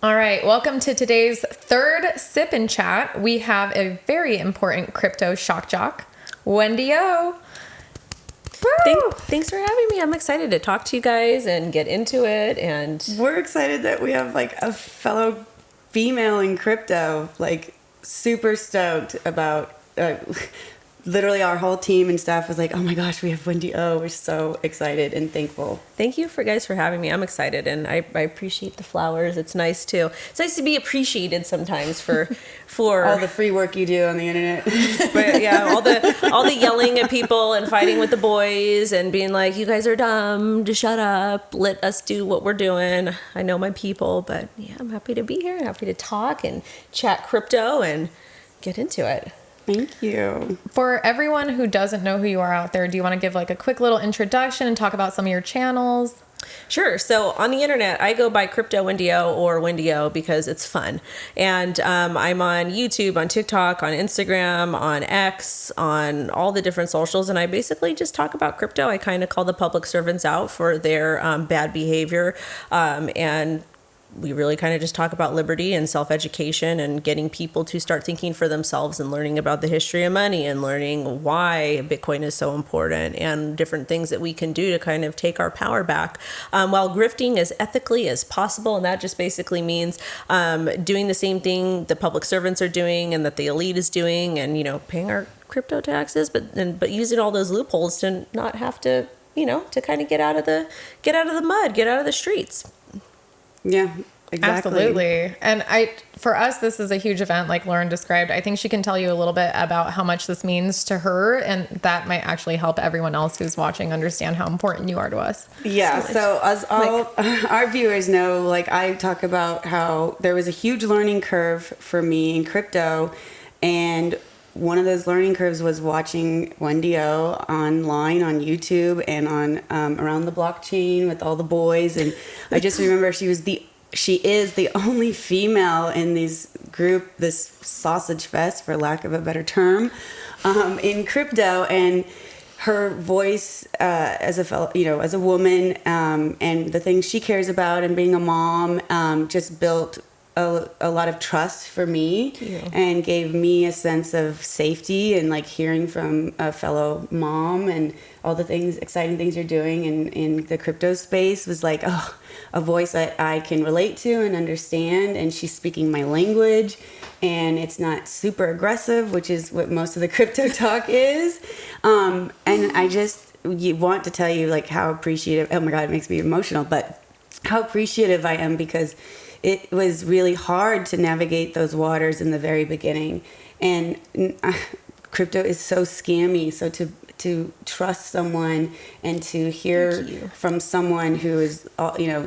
All right, welcome to today's third Sip and Chat. We have a very important crypto shock jock, Wendy O. Thanks for having me. I'm excited to talk to you guys and get into it. And we're excited that we have like a fellow female in crypto, like super stoked about literally our whole team and staff was like, oh my gosh, we have Wendy O. We're so excited and thankful. Thank you guys for having me. I'm excited and I appreciate the flowers. It's nice too. It's nice to be appreciated sometimes for all the free work you do on the internet. But yeah, all the yelling at people and fighting with the boys and being like, you guys are dumb, just shut up, let us do what we're doing. I know my people, but yeah, I'm happy to be here, happy to talk and chat crypto and get into it. Thank you. For everyone who doesn't know who you are out there, do you want to give like a quick little introduction and talk about some of your channels? Sure. So on the internet, I go by Crypto Wendy O or Wendy O because it's fun. And I'm on YouTube, on TikTok, on Instagram, on X, on all the different socials. And I basically just talk about crypto. I kind of call the public servants out for their bad behavior. And we really kind of just talk about liberty and self-education and getting people to start thinking for themselves and learning about the history of money and learning why Bitcoin is so important and different things that we can do to kind of take our power back while grifting as ethically as possible. And that just basically means doing the same thing the public servants are doing and that the elite is doing and, you know, paying our crypto taxes, but using all those loopholes to not have to, you know, to kind of get out of the mud, get out of the streets. Yeah, exactly. Absolutely. And for us, this is a huge event like Lauren described. I think she can tell you a little bit about how much this means to her, and that might actually help everyone else who's watching understand how important you are to us. Yeah, so as all our viewers know, like I talk about how there was a huge learning curve for me in crypto, and one of those learning curves was watching Wendy O online on YouTube and on Around the Blockchain with all the boys. And I just remember she is the only female in this sausage fest, for lack of a better term, in crypto. And her voice as a woman and the things she cares about and being a mom just built a lot of trust for me and gave me a sense of safety and like hearing from a fellow mom and all the exciting things you're doing in the crypto space was like, a voice that I can relate to and understand. And she's speaking my language and it's not super aggressive, which is what most of the crypto talk is. And I just want to tell you like how appreciative, oh my God, it makes me emotional, but how appreciative I am because it was really hard to navigate those waters in the very beginning. And crypto is so scammy. So to trust someone and to hear from someone who is,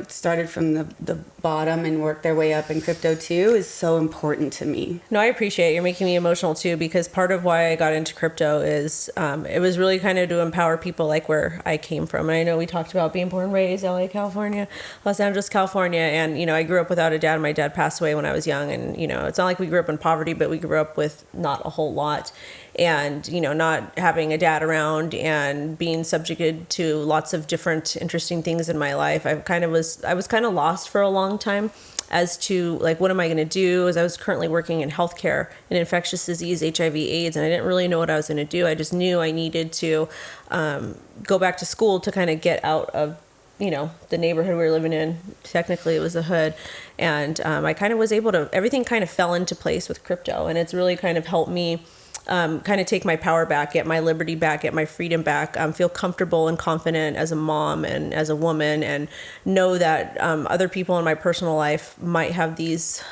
started from the bottom and worked their way up in crypto too is so important to me. No, I appreciate it. You're making me emotional too, because part of why I got into crypto is it was really kind of to empower people like where I came from. And I know we talked about being born and raised LA, California, Los Angeles, California. And, you know, I grew up without a dad. My dad passed away when I was young. And, you know, it's not like we grew up in poverty, but we grew up with not a whole lot. And, you know, not having a dad around and being subjected to lots of different interesting things in my life, I was kind of lost for a long time as to like, what am I going to do? As I was currently working in healthcare and infectious disease, HIV, AIDS, and I didn't really know what I was going to do. I just knew I needed to go back to school to kind of get out of, you know, the neighborhood we were living in. Technically it was a hood. And I kind of was able to, everything kind of fell into place with crypto. And it's really kind of helped me kind of take my power back, get my liberty back, get my freedom back, feel comfortable and confident as a mom and as a woman, and know that other people in my personal life might have these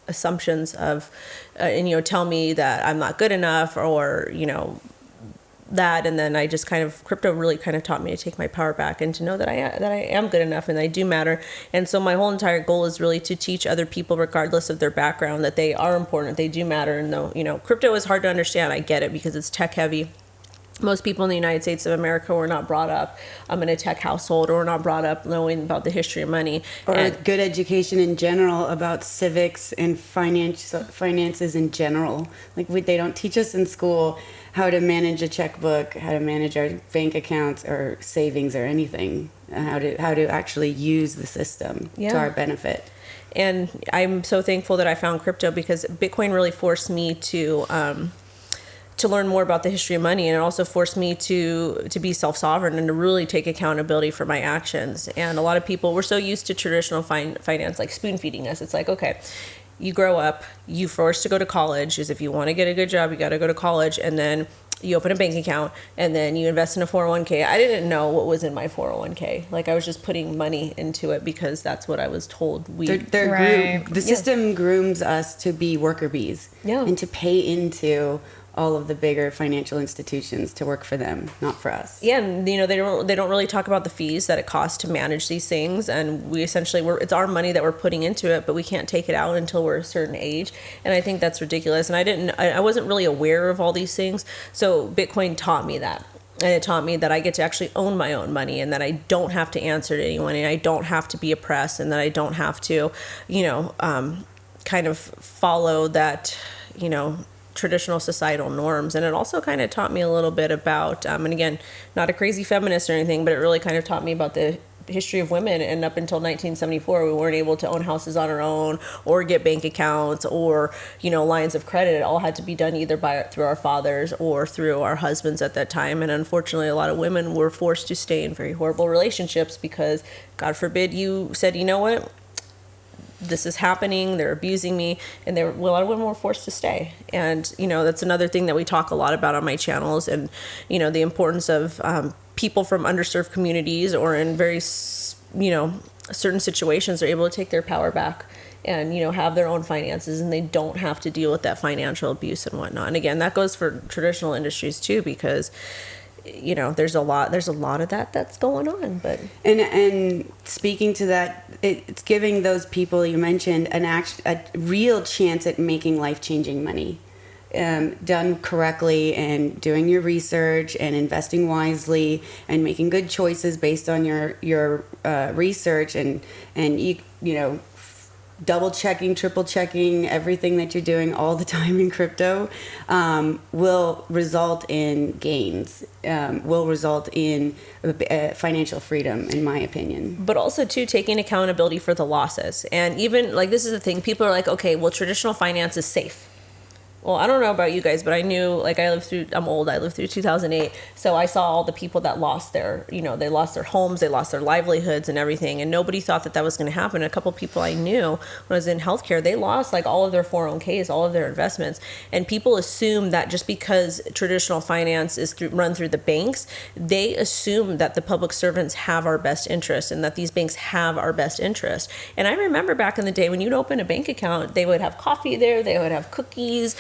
assumptions of, and, you know, tell me that I'm not good enough or, you know, that. And then I just kind of, crypto really kind of taught me to take my power back and to know that I am good enough and I do matter. And so my whole entire goal is really to teach other people, regardless of their background, that they are important, they do matter. And though, you know, crypto is hard to understand, I get it, because it's tech heavy. Most people in the United States of America were not brought up in a tech household, or not brought up knowing about the history of money. Or a good education in general about civics and finances in general. Like they don't teach us in school how to manage a checkbook, how to manage our bank accounts or savings or anything, how to actually use the system to our benefit. And I'm so thankful that I found crypto, because Bitcoin really forced me to learn more about the history of money, and it also forced me to be self-sovereign and to really take accountability for my actions. And a lot of people, we're so used to traditional finance, like spoon feeding us. It's like, okay, you grow up, you forced to go to college, is if you want to get a good job, you got to go to college, and then you open a bank account, and then you invest in a 401k. I didn't know what was in my 401k. Like, I was just putting money into it because that's what I was told. The system grooms us to be worker bees, and to pay into all of the bigger financial institutions to work for them, not for us. Yeah, and they don't really talk about the fees that it costs to manage these things, and we essentially it's our money that we're putting into it, but we can't take it out until we're a certain age, and I think that's ridiculous. And I wasn't really aware of all these things, so Bitcoin taught me that. And it taught me that I get to actually own my own money, and that I don't have to answer to anyone, and I don't have to be oppressed, and that I don't have to, kind of follow that, traditional societal norms. And it also kind of taught me a little bit about, and again, not a crazy feminist or anything, but it really kind of taught me about the history of women. And up until 1974, we weren't able to own houses on our own, or get bank accounts, or lines of credit. It all had to be done either through our fathers or through our husbands at that time. And unfortunately, a lot of women were forced to stay in very horrible relationships because, God forbid, you said, you know what, this is happening, they're abusing me, and a lot of women were forced to stay. And that's another thing that we talk a lot about on my channels, and the importance of people from underserved communities, or in very certain situations, are able to take their power back and have their own finances, and they don't have to deal with that financial abuse and whatnot. And again, that goes for traditional industries too, because there's a lot of that's going on. But and speaking to that, it's giving those people you mentioned a real chance at making life-changing money, done correctly, and doing your research and investing wisely and making good choices based on your research, and double checking, triple checking everything that you're doing all the time in crypto, will result in gains, will result in financial freedom, in my opinion. But also too, taking accountability for the losses. And even this is the thing, people are like, okay, well, traditional finance is safe. Well, I don't know about you guys, but I knew, I'm old, I lived through 2008, so I saw all the people that lost they lost their homes, they lost their livelihoods and everything, and nobody thought that was going to happen. A couple of people I knew when I was in healthcare, they lost all of their 401ks, all of their investments, and people assume that just because traditional finance is run through the banks, they assume that the public servants have our best interest, and that these banks have our best interest. And I remember back in the day when you'd open a bank account, they would have coffee there, they would have cookies,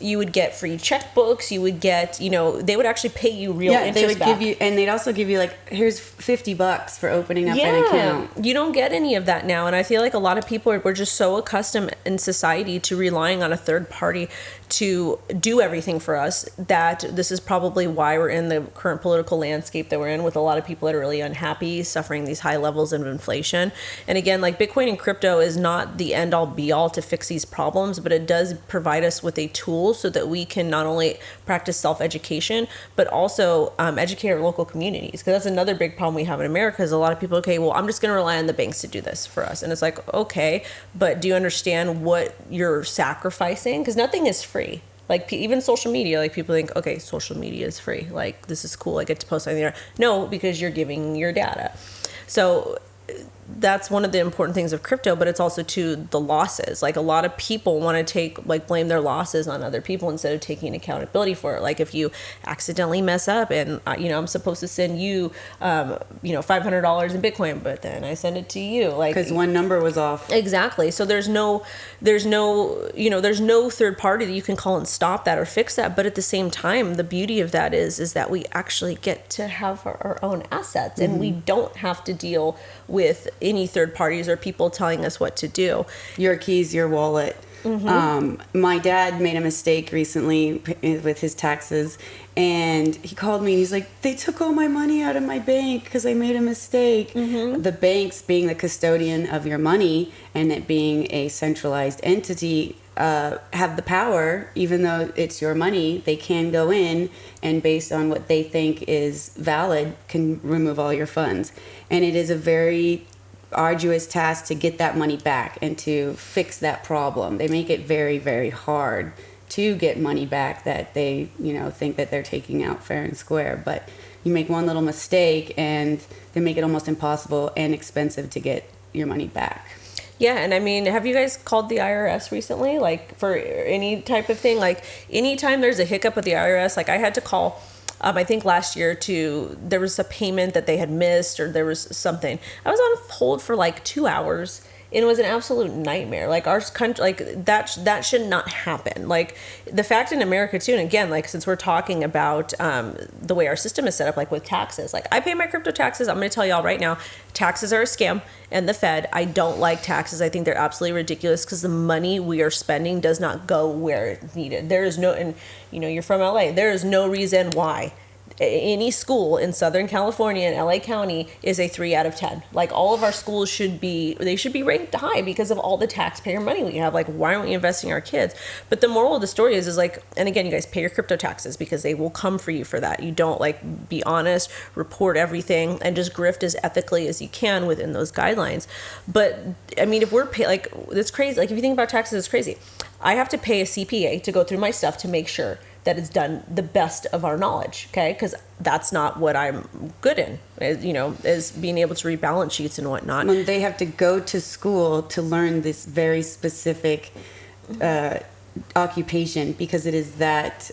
you would get free checkbooks, you would get, they would actually pay you real interest they would back. give you, and they'd also give you here's $50 for opening up an account. You don't get any of that now. And I feel like a lot of people were just so accustomed in society to relying on a third party to do everything for us, that this is probably why we're in the current political landscape that we're in, with a lot of people that are really unhappy, suffering these high levels of inflation. And again, Bitcoin and crypto is not the end all be all to fix these problems, but it does provide us with a tool so that we can not only practice self-education, but also educate our local communities. Because that's another big problem we have in America, is a lot of people, okay, well, I'm just going to rely on the banks to do this for us. And it's like, okay, but do you understand what you're sacrificing? Because nothing is free. Even social media, people think, okay, social media is free. This is cool. I get to post something there. No, because you're giving your data. So that's one of the important things of crypto, but it's also to the losses. A lot of people want to blame their losses on other people instead of taking accountability for it. If you accidentally mess up and, I'm supposed to send you, $500 in Bitcoin, but then I send it to you. Because one number was off. Exactly. So there's no third party that you can call and stop that or fix that. But at the same time, the beauty of that is that we actually get to have our own assets, and we don't have to deal with any third parties or people telling us what to do. Your keys, your wallet. My dad made a mistake recently with his taxes, and he called me and he's like, they took all my money out of my bank because I made a mistake. The banks, being the custodian of your money and it being a centralized entity, have the power. Even though it's your money, they can go in and, based on what they think is valid, can remove all your funds. And it is a very arduous task to get that money back and to fix that problem. They make it very, very hard to get money back that they, think that they're taking out fair and square. But you make one little mistake and they make it almost impossible and expensive to get your money back. Yeah, and I mean, have you guys called the IRS recently, like for any type of thing? Like anytime there's a hiccup with the IRS, like I had to call, I think last year there was a payment that they had missed or there was something. I was on hold for like 2 hours. And it was an absolute nightmare. Like our country, like that should not happen. Like the fact in America too, and again, like since we're talking about the way our system is set up, like with taxes, like I pay my crypto taxes. I'm going to tell y'all right now, taxes are a scam. And the Fed, I don't like taxes. I think they're absolutely ridiculous because the money we are spending does not go where it's needed. There is no, and you're from LA. There is no reason why any school in Southern California and LA County is a 3 out of 10. Like all of our schools should be ranked high because of all the taxpayer money we have. Like, why aren't we investing in our kids? But the moral of the story is like, and again, you guys pay your crypto taxes because they will come for you for that. You don't like be honest, report everything, and just grift as ethically as you can within those guidelines. But I mean, if we're like, it's crazy. Like if you think about taxes, it's crazy. I have to pay a CPA to go through my stuff to make sure that it's done the best of our knowledge, okay? Because that's not what I'm good in, is being able to read balance sheets and whatnot. When they have to go to school to learn this very specific occupation because it is that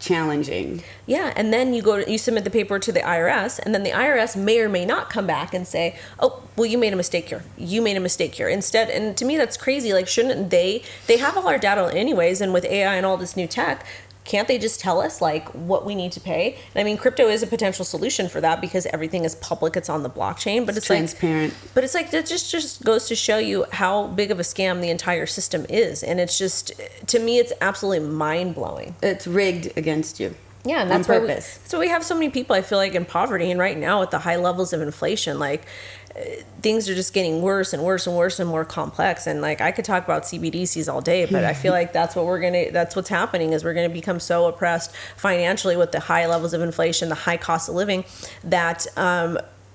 challenging. Yeah, and then you submit the paper to the IRS, and then the IRS may or may not come back and say, oh, well, you made a mistake here. You made a mistake here. Instead, and to me, that's crazy. Like, shouldn't they have all our data anyways, and with AI and all this new tech, can't they just tell us like what we need to pay? And I mean, crypto is a potential solution for that because everything is public. It's on the blockchain, but it's transparent. But it's like that just goes to show you how big of a scam the entire system is. And it's just, to me, it's absolutely mind blowing. It's rigged against you. Yeah, and that's on purpose. So we have so many people, I feel like, in poverty, and right now with the high levels of inflation, like things are just getting worse and worse and worse and more complex. And like I could talk about CBDCs all day, but I feel like that's what's happening is we're gonna become so oppressed financially with the high levels of inflation, the high cost of living, that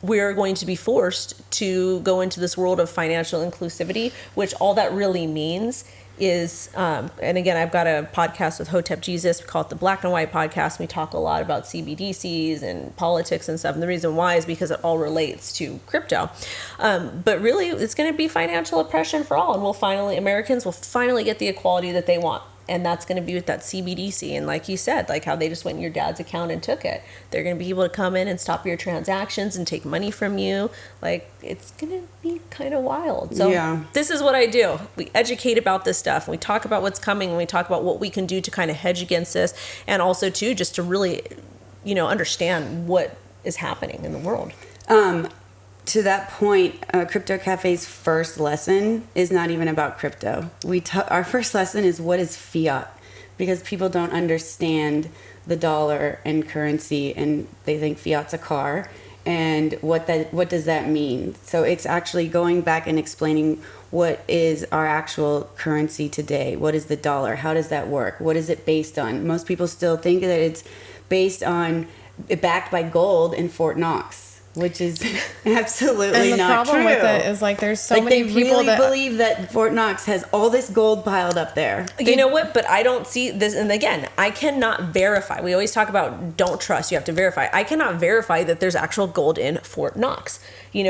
we're going to be forced to go into this world of financial inclusivity, which all that really means is, and again, I've got a podcast with Hotep Jesus. We call it the Black and White Podcast. We talk a lot about CBDCs and politics and stuff. And the reason why is because it all relates to crypto. But really, it's going to be financial oppression for all. And Americans will finally get the equality that they want. And that's going to be with that CBDC. And like you said, like how they just went in your dad's account and took it. They're going to be able to come in and stop your transactions and take money from you. Like, it's going to be kind of wild. So This is what I do. We educate about this stuff. We talk about what's coming. And we talk about what we can do to kind of hedge against this. And also, too, just to really, understand what is happening in the world. To that point, Crypto Cafe's first lesson is not even about crypto. Our first lesson is what is fiat, because people don't understand the dollar and currency, and they think fiat's a car, and what does that mean? So it's actually going back and explaining what is our actual currency today. What is the dollar? How does that work? What is it based on? Most people still think that it's backed by gold in Fort Knox, which is absolutely not true. And the problem with it is like there's so many people really that believe that Fort Knox has all this gold piled up there. You know what? But I don't see this. And again, I cannot verify. We always talk about don't trust. You have to verify. I cannot verify that there's actual gold in Fort Knox. We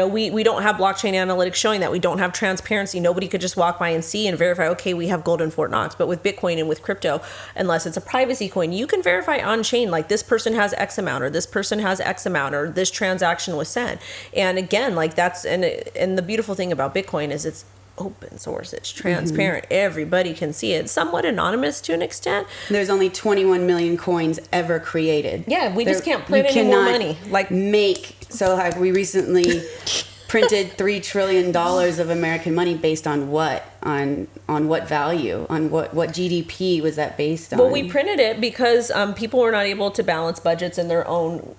don't have blockchain analytics showing that. We don't have transparency. Nobody could just walk by and see and verify, okay, we have gold in Fort Knox. But with Bitcoin and with crypto, unless it's a privacy coin, you can verify on chain, like this person has X amount, or this person has X amount, or this transaction was sent. And again, like that's, and the beautiful thing about Bitcoin is it's open source. It's transparent. Everybody can see it. It's somewhat anonymous to an extent. There's only 21 million coins ever created. Yeah, we just can't print any more money. Like we recently printed $3 trillion of American money based on what? On what value? On what GDP was that based on? Well, we printed it because people were not able to balance budgets in their own,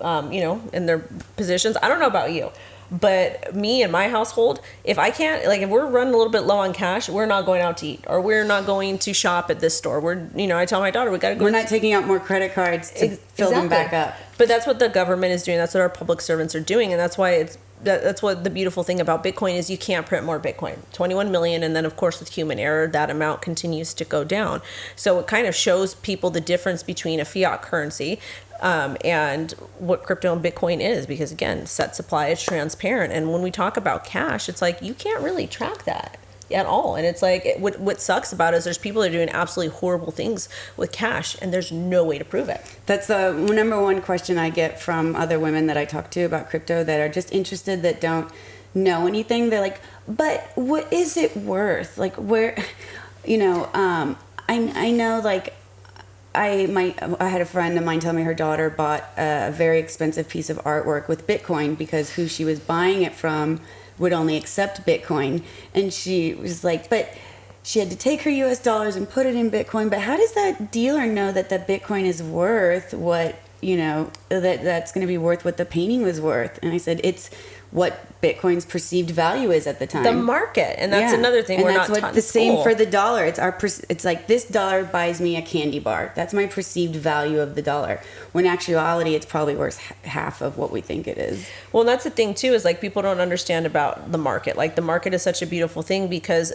in their positions. I don't know about you, but me and my household, if we're running a little bit low on cash, we're not going out to eat, or we're not going to shop at this store. I tell my daughter, we got to go. We're not taking out more credit cards to fill them back up. But that's what the government is doing. That's what our public servants are doing. And that's why that's what the beautiful thing about Bitcoin is. You can't print more Bitcoin, 21 million. And then of course with human error, that amount continues to go down. So it kind of shows people the difference between a fiat currency and what crypto and Bitcoin is, because again, set supply is transparent. And when we talk about cash, it's like, you can't really track that at all. And it's like, what sucks about it is there's people that are doing absolutely horrible things with cash and there's no way to prove it. That's the number one question I get from other women that I talk to about crypto that are just interested, that don't know anything. They're like, but what is it worth? Like, where, you know, I know, like, I had a friend of mine tell me her daughter bought a very expensive piece of artwork with Bitcoin because who she was buying it from would only accept Bitcoin. And she was like, but she had to take her US dollars and put it in Bitcoin. But how does that dealer know that the Bitcoin is worth what, you know, that's going to be worth what the painting was worth? And I said, it's what Bitcoin's perceived value is at the time. The market. And that's another thing. And we're that's not what taught the in same school. for the dollar. It's like this dollar buys me a candy bar. That's my perceived value of the dollar. When in actuality, it's probably worth half of what we think it is. Well, that's the thing too, is like people don't understand about the market. Like the market is such a beautiful thing because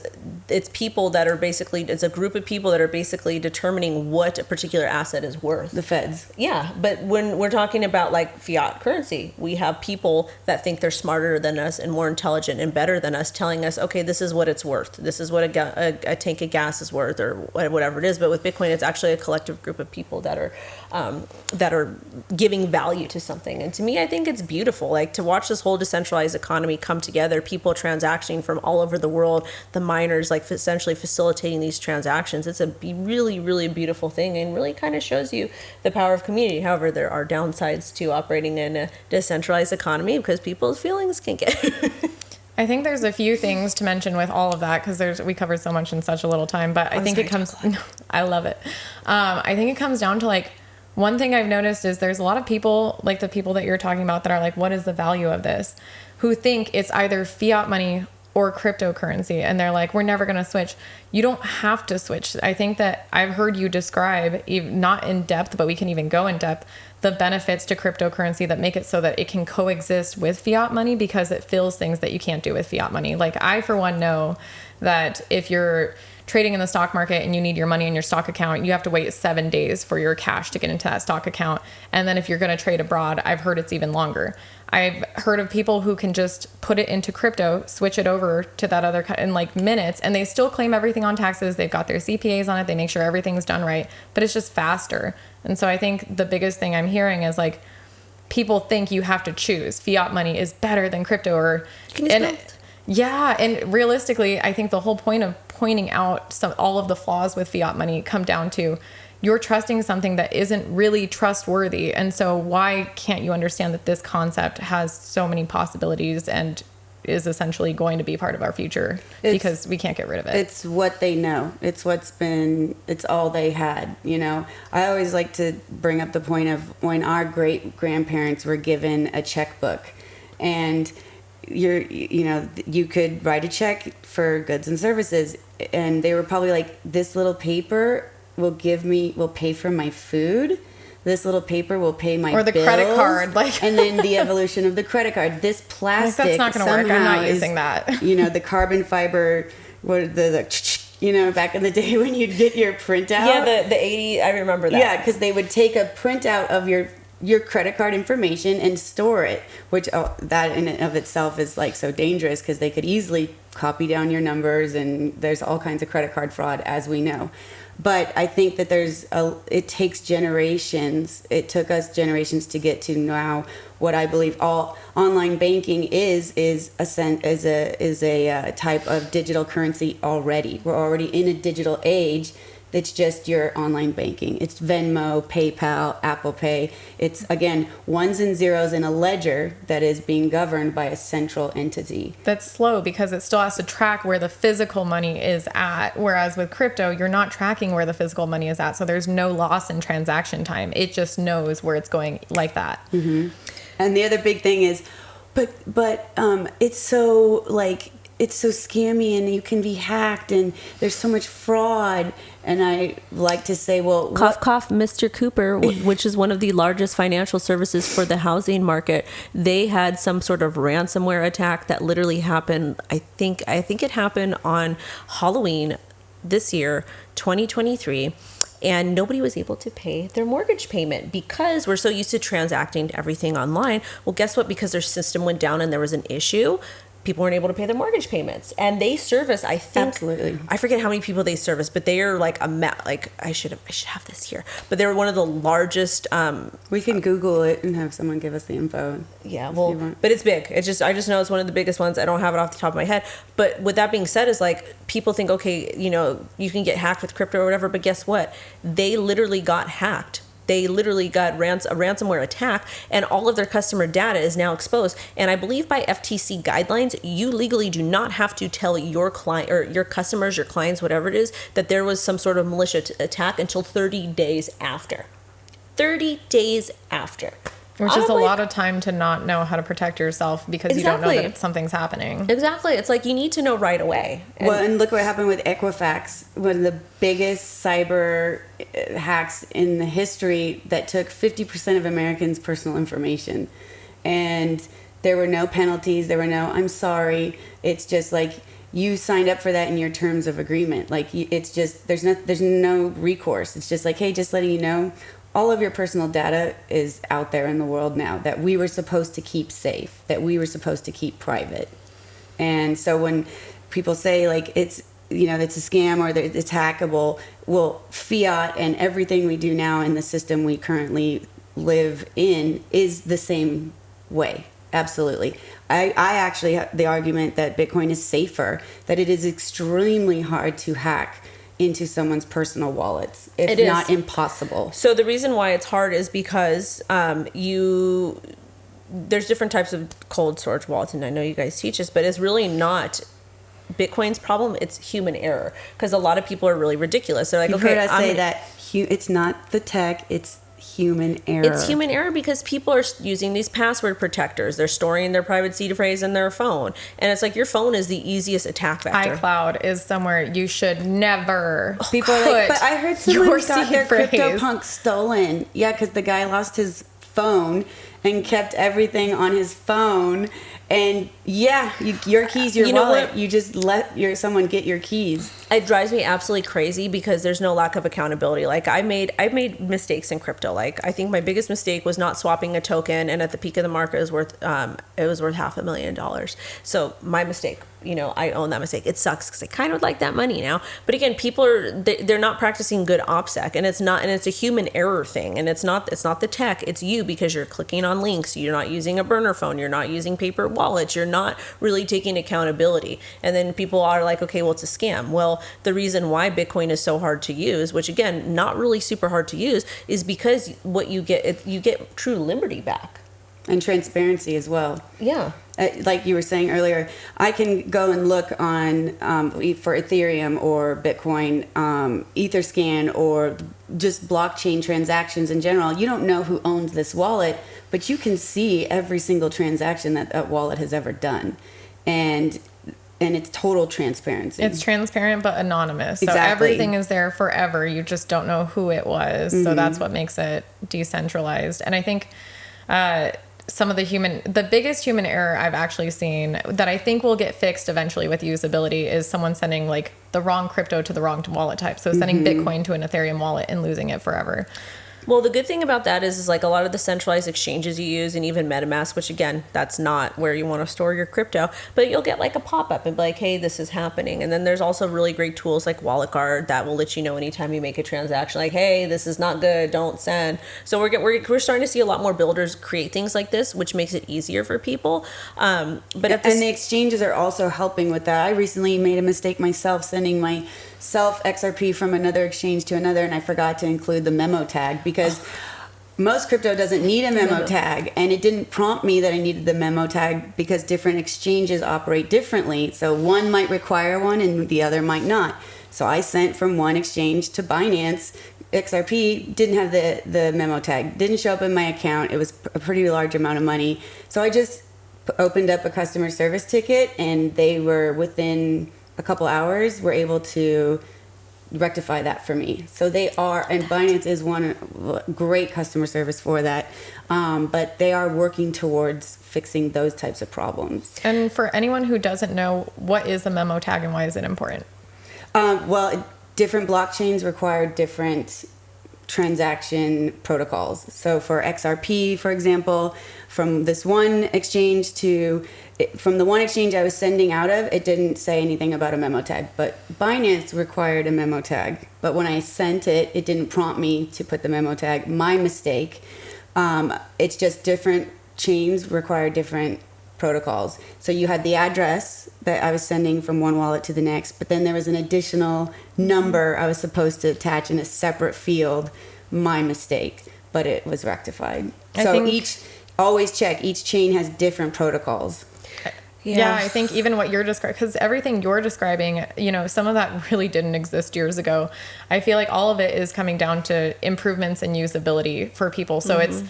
it's people that are basically, it's a group of people that are basically determining what a particular asset is worth. The feds. Yeah, but when we're talking about like fiat currency, we have people that think they're smarter than us and more intelligent and better than us telling us, okay, this is what it's worth. This is what a tank of gas is worth, or whatever it is. But with Bitcoin, it's actually a collective group of people that are giving value to something. And to me, I think it's beautiful. Like to watch this whole decentralized economy come together, people transacting from all over the world, the miners like essentially facilitating these transactions. It's a really, really beautiful thing and really kind of shows you the power of community. However, there are downsides to operating in a decentralized economy because people's feelings can get I think there's a few things to mention with all of that because we covered so much in such a little time. But I think it comes. I love it. I think it comes down to like one thing I've noticed is there's a lot of people, like the people that you're talking about, that are like, what is the value of this? Who think it's either fiat money or cryptocurrency, and they're like, we're never going to switch. You don't have to switch. I think that I've heard you describe, not in depth, but we can even go in depth, the benefits to cryptocurrency that make it so that it can coexist with fiat money because it fills things that you can't do with fiat money. Like I, for one, know that if you're trading in the stock market and you need your money in your stock account, you have to wait 7 days for your cash to get into that stock account. And then if you're going to trade abroad, I've heard it's even longer. I've heard of people who can just put it into crypto, switch it over to that other in like minutes, and they still claim everything on taxes. They've got their CPAs on it. They make sure everything's done right, but it's just faster. And so I think the biggest thing I'm hearing is like people think you have to choose. Fiat money is better than crypto, or yeah. And realistically, I think the whole point of pointing out all of the flaws with fiat money come down to you're trusting something that isn't really trustworthy. And so why can't you understand that this concept has so many possibilities and is essentially going to be part of our future because we can't get rid of it. It's what they know. It's it's all they had, you know. I always like to bring up the point of when our great grandparents were given a checkbook and you could write a check for goods and services, and they were probably like, this little paper will pay for my food. This little paper will pay my or the bills, credit card, like, and then the evolution of the credit card. This plastic, like, that's not going to work. I'm not using that. You know, the carbon fiber, back in the day when you'd get your printout. Yeah, the 80. I remember that. Yeah, because they would take a printout of your credit card information and store it, which that in and of itself is like so dangerous because they could easily copy down your numbers, and there's all kinds of credit card fraud, as we know. But I think that it takes generations. It took us generations to get to now what I believe all online banking is a type of digital currency already. We're already in a digital age. It's just your online banking. It's Venmo, PayPal, Apple Pay. It's, again, ones and zeros in a ledger that is being governed by a central entity. That's slow because it still has to track where the physical money is at. Whereas with crypto, you're not tracking where the physical money is at. So there's no loss in transaction time. It just knows where it's going like that. Mm-hmm. And the other big thing is, but it's so like, it's so scammy and you can be hacked and there's so much fraud. And I like to say, well, cough, Mr. Cooper, which is one of the largest financial services for the housing market, they had some sort of ransomware attack that literally happened. I think it happened on Halloween this year, 2023. And nobody was able to pay their mortgage payment because we're so used to transacting everything online. Well, guess what? Because their system went down and there was an issue, people weren't able to pay their mortgage payments. And they service, I think, absolutely. I forget how many people they service, but they are like I should have this here. But they were one of the largest. We can Google it and have someone give us the info. Yeah, well, but it's big. I just know it's one of the biggest ones. I don't have it off the top of my head. But with that being said, is like people think, okay, you can get hacked with crypto or whatever. But guess what? They literally got hacked. They literally got a ransomware attack, and all of their customer data is now exposed. And I believe by FTC guidelines, you legally do not have to tell your client or your customers, your clients, whatever it is, that there was some sort of malicious attack until 30 days after. 30 days after. Which is a lot of time to not know how to protect yourself because you don't know that something's happening. Exactly. It's like you need to know right away. And look what happened with Equifax, one of the biggest cyber hacks in the history that took 50% of Americans' personal information. And there were no penalties. There were no, I'm sorry. It's just like you signed up for that in your terms of agreement. Like it's just, there's no recourse. It's just like, hey, just letting you know, all of your personal data is out there in the world now that we were supposed to keep safe, that we were supposed to keep private. And so when people say like it's a scam or it's hackable, well, fiat and everything we do now in the system we currently live in is the same way. Absolutely. I actually have the argument that Bitcoin is safer, that it is extremely hard to hack into someone's personal wallets, if not impossible. So the reason why it's hard is because there's different types of cold storage wallets, and I know you guys teach this, but it's really not Bitcoin's problem. It's human error, because a lot of people are really ridiculous. They're like, You've heard us say that it's not the tech, it's human error. It's human error because people are using these password protectors. They're storing their private seed phrase in their phone. And it's like your phone is the easiest attack vector. iCloud is somewhere you should never People are like, but I heard someone got their CryptoPunk stolen. Yeah, because the guy lost his phone and kept everything on his phone. And yeah, your keys, your wallet, you just let someone get your keys. It drives me absolutely crazy because there's no lack of accountability. Like I've made mistakes in crypto. Like I think my biggest mistake was not swapping a token, and at the peak of the market it was worth $500,000. So my mistake. I own that mistake. It sucks because I kind of would like that money now. But again, people they're not practicing good OPSEC, and it's a human error thing, and it's not the tech. It's you, because you're clicking on links. You're not using a burner phone. You're not using paper wallets. You're not really taking accountability. And then people are like, okay, well, it's a scam. Well, the reason why Bitcoin is so hard to use, which again, not really super hard to use, is because what you get true liberty back. And transparency as well. Yeah. Like you were saying earlier, I can go and look on for Ethereum or Bitcoin, Etherscan, or just blockchain transactions in general. You don't know who owns this wallet, but you can see every single transaction that wallet has ever done. And it's total transparency. It's transparent but anonymous. Exactly. So everything is there forever. You just don't know who it was. Mm-hmm. So that's what makes it decentralized. And I think the biggest human error I've actually seen that I think will get fixed eventually with usability is someone sending like the wrong crypto to the wrong wallet type. So sending Bitcoin to an Ethereum wallet and losing it forever. Well, the good thing about that is like a lot of the centralized exchanges you use, and even MetaMask, which again, that's not where you want to store your crypto, but you'll get like a pop-up and be like, hey, this is happening. And then there's also really great tools like WalletGuard that will let you know anytime you make a transaction, like, hey, this is not good, don't send. So we're starting to see a lot more builders create things like this, which makes it easier for people. And the exchanges are also helping with that. I recently made a mistake myself sending my XRP from another exchange to another, and I forgot to include the memo tag because most crypto doesn't need a memo tag, and it didn't prompt me that I needed the memo tag because different exchanges operate differently. So one might require one and the other might not. So I sent from one exchange to Binance. XRP didn't have the memo tag, didn't show up in my account. It was a pretty large amount of money. So I just opened up a customer service ticket, and they were within a couple hours were able to rectify that for me. So they are, and Binance is one great customer service for that. But they are working towards fixing those types of problems. And for anyone who doesn't know, what is a memo tag and why is it important? Well, different blockchains require different transaction protocols. So for XRP, for example, from this one exchange from the one exchange I was sending out of, it didn't say anything about a memo tag, but Binance required a memo tag. But when I sent it, it didn't prompt me to put the memo tag. My mistake. It's just different chains require different protocols. So you had the address that I was sending from one wallet to the next, but then there was an additional number I was supposed to attach in a separate field. My mistake, but it was rectified. Always check, each chain has different protocols. Yeah, I think even what you're describing, because everything you're describing, some of that really didn't exist years ago. I feel like all of it is coming down to improvements in usability for people. So it's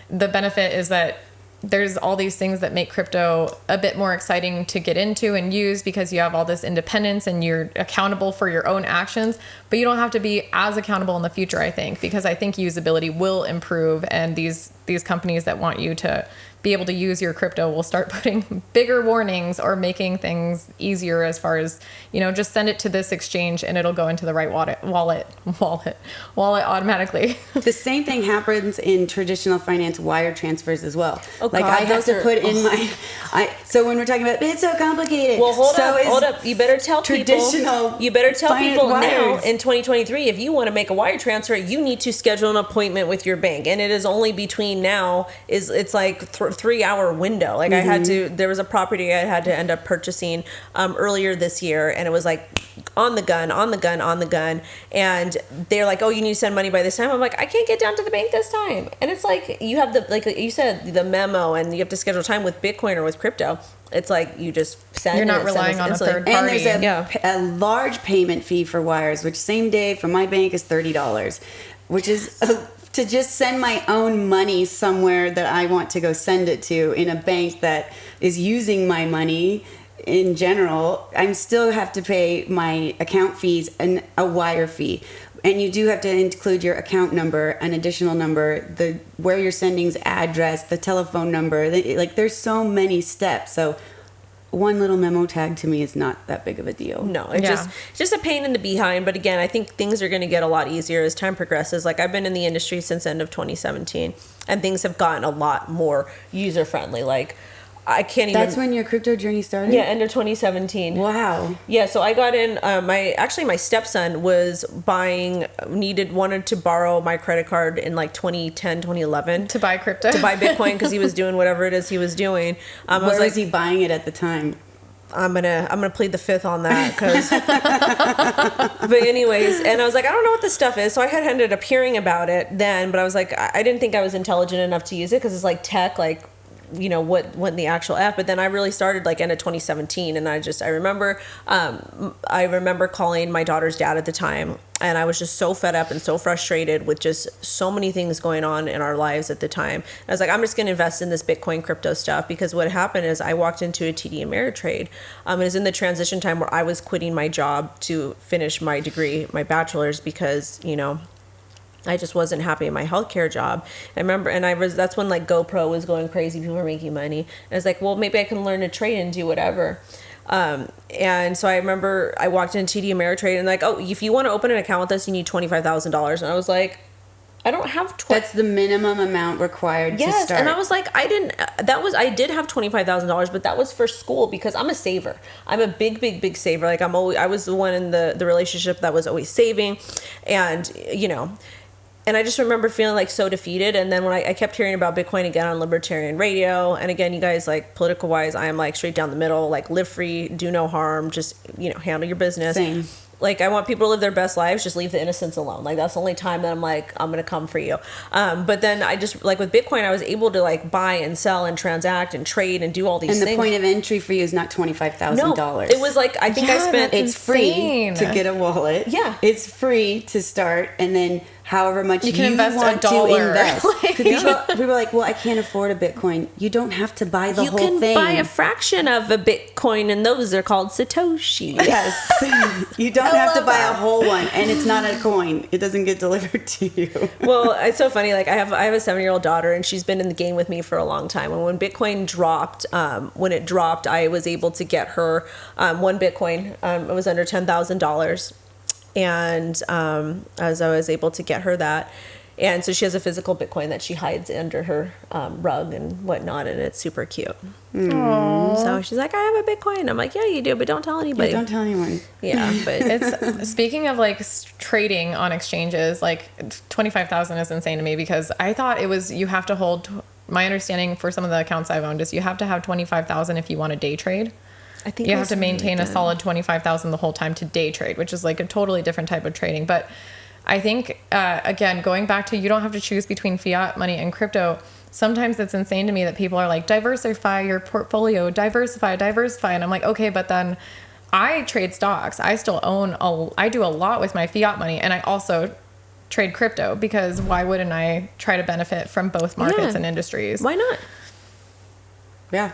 the benefit is that there's all these things that make crypto a bit more exciting to get into and use because you have all this independence and you're accountable for your own actions, but you don't have to be as accountable in the future, I think, because I think usability will improve, and these companies that want you to be able to use your crypto will start putting bigger warnings or making things easier as far as, just send it to this exchange and it'll go into the right wallet automatically. The same thing happens in traditional finance wire transfers as well. Oh, like God, I have to put in so when we're talking about, it's so complicated. Well, hold up. You better tell people now in 2023, if you want to make a wire transfer, you need to schedule an appointment with your bank. And it is only between now it's like 3-hour window. Like I had to, there was a property I had to end up purchasing earlier this year, and it was like on the gun. And they're like, oh, you need to send money by this time. I'm like, I can't get down to the bank this time. And it's like, you have like you said, the memo, and you have to schedule time with Bitcoin or with crypto. It's like you just send. You're not relying on a third party. And there's a large payment fee for wires, which same day from my bank is $30, which is to just send my own money somewhere that I want to go send it to in a bank that is using my money. In general, I still have to pay my account fees and a wire fee. And you do have to include your account number, an additional number, where you're sending's address, the telephone number. There's so many steps. So one little memo tag to me is not that big of a deal. No, it's just a pain in the behind. But again, I think things are going to get a lot easier as time progresses. Like I've been in the industry since end of 2017, and things have gotten a lot more user friendly. Like I can't even. That's when your crypto journey started? Yeah, end of 2017. Wow. Yeah, so I got in. My stepson was wanted to borrow my credit card in like 2010, 2011 to buy crypto, to buy Bitcoin, because he was doing whatever it is he was doing. Where was he buying it at the time? I'm gonna plead the fifth on that, because. But anyways, and I was like, I don't know what this stuff is. So I had ended up hearing about it then, but I was like, I didn't think I was intelligent enough to use it, because it's like tech, like. What the actual app. But then I really started like end of 2017, and I remember calling my daughter's dad at the time, and I was just so fed up and so frustrated with just so many things going on in our lives at the time. And I was like, I'm just going to invest in this Bitcoin crypto stuff, because what happened is I walked into a TD Ameritrade. It was in the transition time where I was quitting my job to finish my degree, my bachelor's, because I just wasn't happy in my healthcare job. I remember, that's when like GoPro was going crazy. People were making money. And I was like, well, maybe I can learn to trade and do whatever. And so I remember I walked into TD Ameritrade and like, oh, if you want to open an account with us, you need $25,000. And I was like, I don't have That's the minimum amount required to start. And I was like, I did have $25,000, but that was for school, because I'm a saver. I'm a big saver. Like I was the one in the relationship that was always saving, and and I just remember feeling like so defeated. And then when I kept hearing about Bitcoin again on libertarian radio, and again, you guys, like political wise, I am like straight down the middle, like live free, do no harm, just handle your business. Same. like, I want people to live their best lives. Just leave the innocence alone. Like, that's the only time that I'm like, I'm going to come for you. But then I just, like, with Bitcoin, I was able to, like, buy and sell and transact and trade and do all these things. And the point of entry for you is not $25,000. No, it was like, I think I spent... It's free to get a wallet. Yeah. It's free to start, and then however much you can invest want $1. to invest. People were like, well, I can't afford a Bitcoin. You don't have to buy the whole thing. You can buy a fraction of a Bitcoin, and those are called Satoshi. Yes. You don't have to buy a whole one, and it's not a coin. It doesn't get delivered to you. Well, it's so funny. Like, I have a 7-year-old daughter, and she's been in the game with me for a long time. And when Bitcoin dropped, I was able to get her one Bitcoin. It was under $10,000. And as I was able to get her that. And so she has a physical Bitcoin that she hides under her rug and whatnot, and it's super cute. So she's like, I have a Bitcoin. I'm like, yeah, you do, but don't tell anybody. Yeah, don't tell anyone. Yeah, but it's speaking of like trading on exchanges, like 25,000 is insane to me, because I thought it was, you have to hold, my understanding for some of the accounts I've owned is you have to have 25,000 if you want to day trade. I think you have to maintain a solid 25,000 the whole time to day trade, which is like a totally different type of trading. But I think, again, going back to, you don't have to choose between fiat money and crypto. Sometimes it's insane to me that people are like, diversify your portfolio, diversify. And I'm like, okay, but then I trade stocks. I still I do a lot with my fiat money, and I also trade crypto, because why wouldn't I try to benefit from both markets and industries? Why not? Yeah.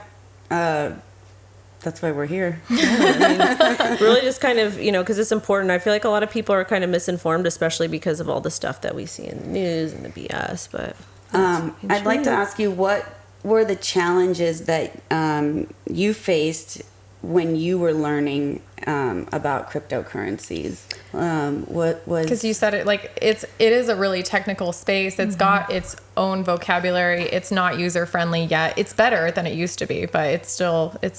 That's why we're here. Really just kind of, because it's important. I feel like a lot of people are kind of misinformed, especially because of all the stuff that we see in the news and the BS. But I'd like to ask you, what were the challenges that you faced when you were learning about cryptocurrencies? What was... Because you said it, like, it is a really technical space. It's got its own vocabulary. It's not user friendly yet. It's better than it used to be, but it's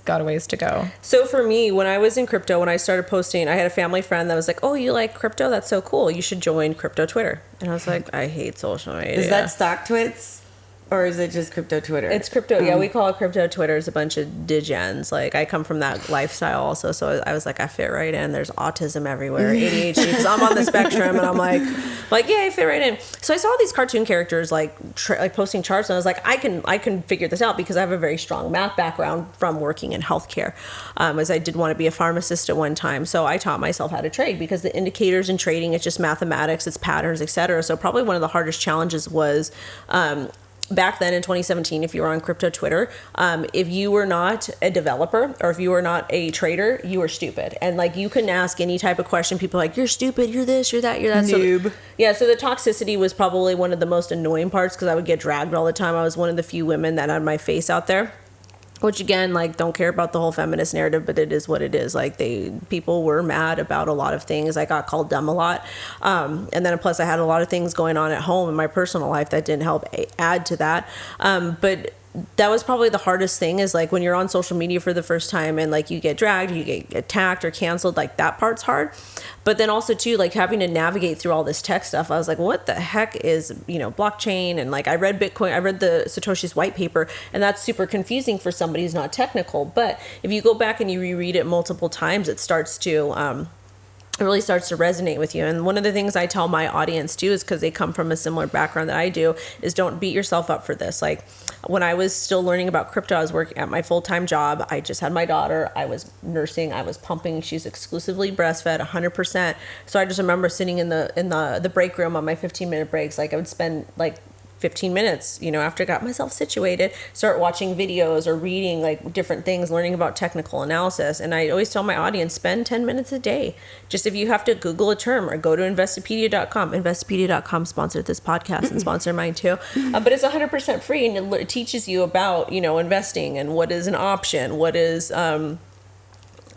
got a ways to go. So for me, when I was in crypto, when I started posting, I had a family friend that was like, oh, you like crypto? That's so cool. You should join crypto Twitter. And I was like, I hate social media. Is that stock twits? Or is it just crypto Twitter? It's crypto. Yeah, we call it crypto Twitter. It's a bunch of degens. Like, I come from that lifestyle also, so I was like, I fit right in. There's autism everywhere, ADHD, because I'm on the spectrum, and I'm like, yeah, I fit right in. So I saw these cartoon characters like posting charts, and I was like, I can figure this out, because I have a very strong math background from working in healthcare, as I did want to be a pharmacist at one time. So I taught myself how to trade, because the indicators in trading, it's just mathematics, it's patterns, etc. So probably one of the hardest challenges was back then in 2017, if you were on crypto Twitter, if you were not a developer or if you were not a trader, you were stupid. And like, you couldn't ask any type of question. People are like, you're stupid, you're this, you're that, you're that. Noob. So the toxicity was probably one of the most annoying parts, because I would get dragged all the time. I was one of the few women that had my face out there. Which again, like, don't care about the whole feminist narrative, but it is what it is. Like, people were mad about a lot of things. I got called dumb a lot. And then plus I had a lot of things going on at home in my personal life that didn't help add to that. But that was probably the hardest thing, is like, when you're on social media for the first time and like you get dragged, you get attacked or canceled, like that part's hard. But then also too, like, having to navigate through all this tech stuff, I was like, what the heck is, blockchain? And like, I read Bitcoin, I read the Satoshi's white paper, and that's super confusing for somebody who's not technical. But if you go back and you reread it multiple times, it really starts to resonate with you. And one of the things I tell my audience too, is because they come from a similar background that I do, is don't beat yourself up for this. Like, when I was still learning about crypto, I was working at my full-time job. I just had my daughter. I was nursing. I was pumping. She's exclusively breastfed, 100%. So I just remember sitting in the break room on my 15-minute breaks. Like, I would spend like 15 minutes, after I got myself situated, start watching videos or reading like different things, learning about technical analysis. And I always tell my audience, spend 10 minutes a day. Just if you have to Google a term, or go to Investopedia.com. Investopedia.com sponsored this podcast and sponsor mine too. But it's 100% free, and it teaches you about, investing and what is an option, what is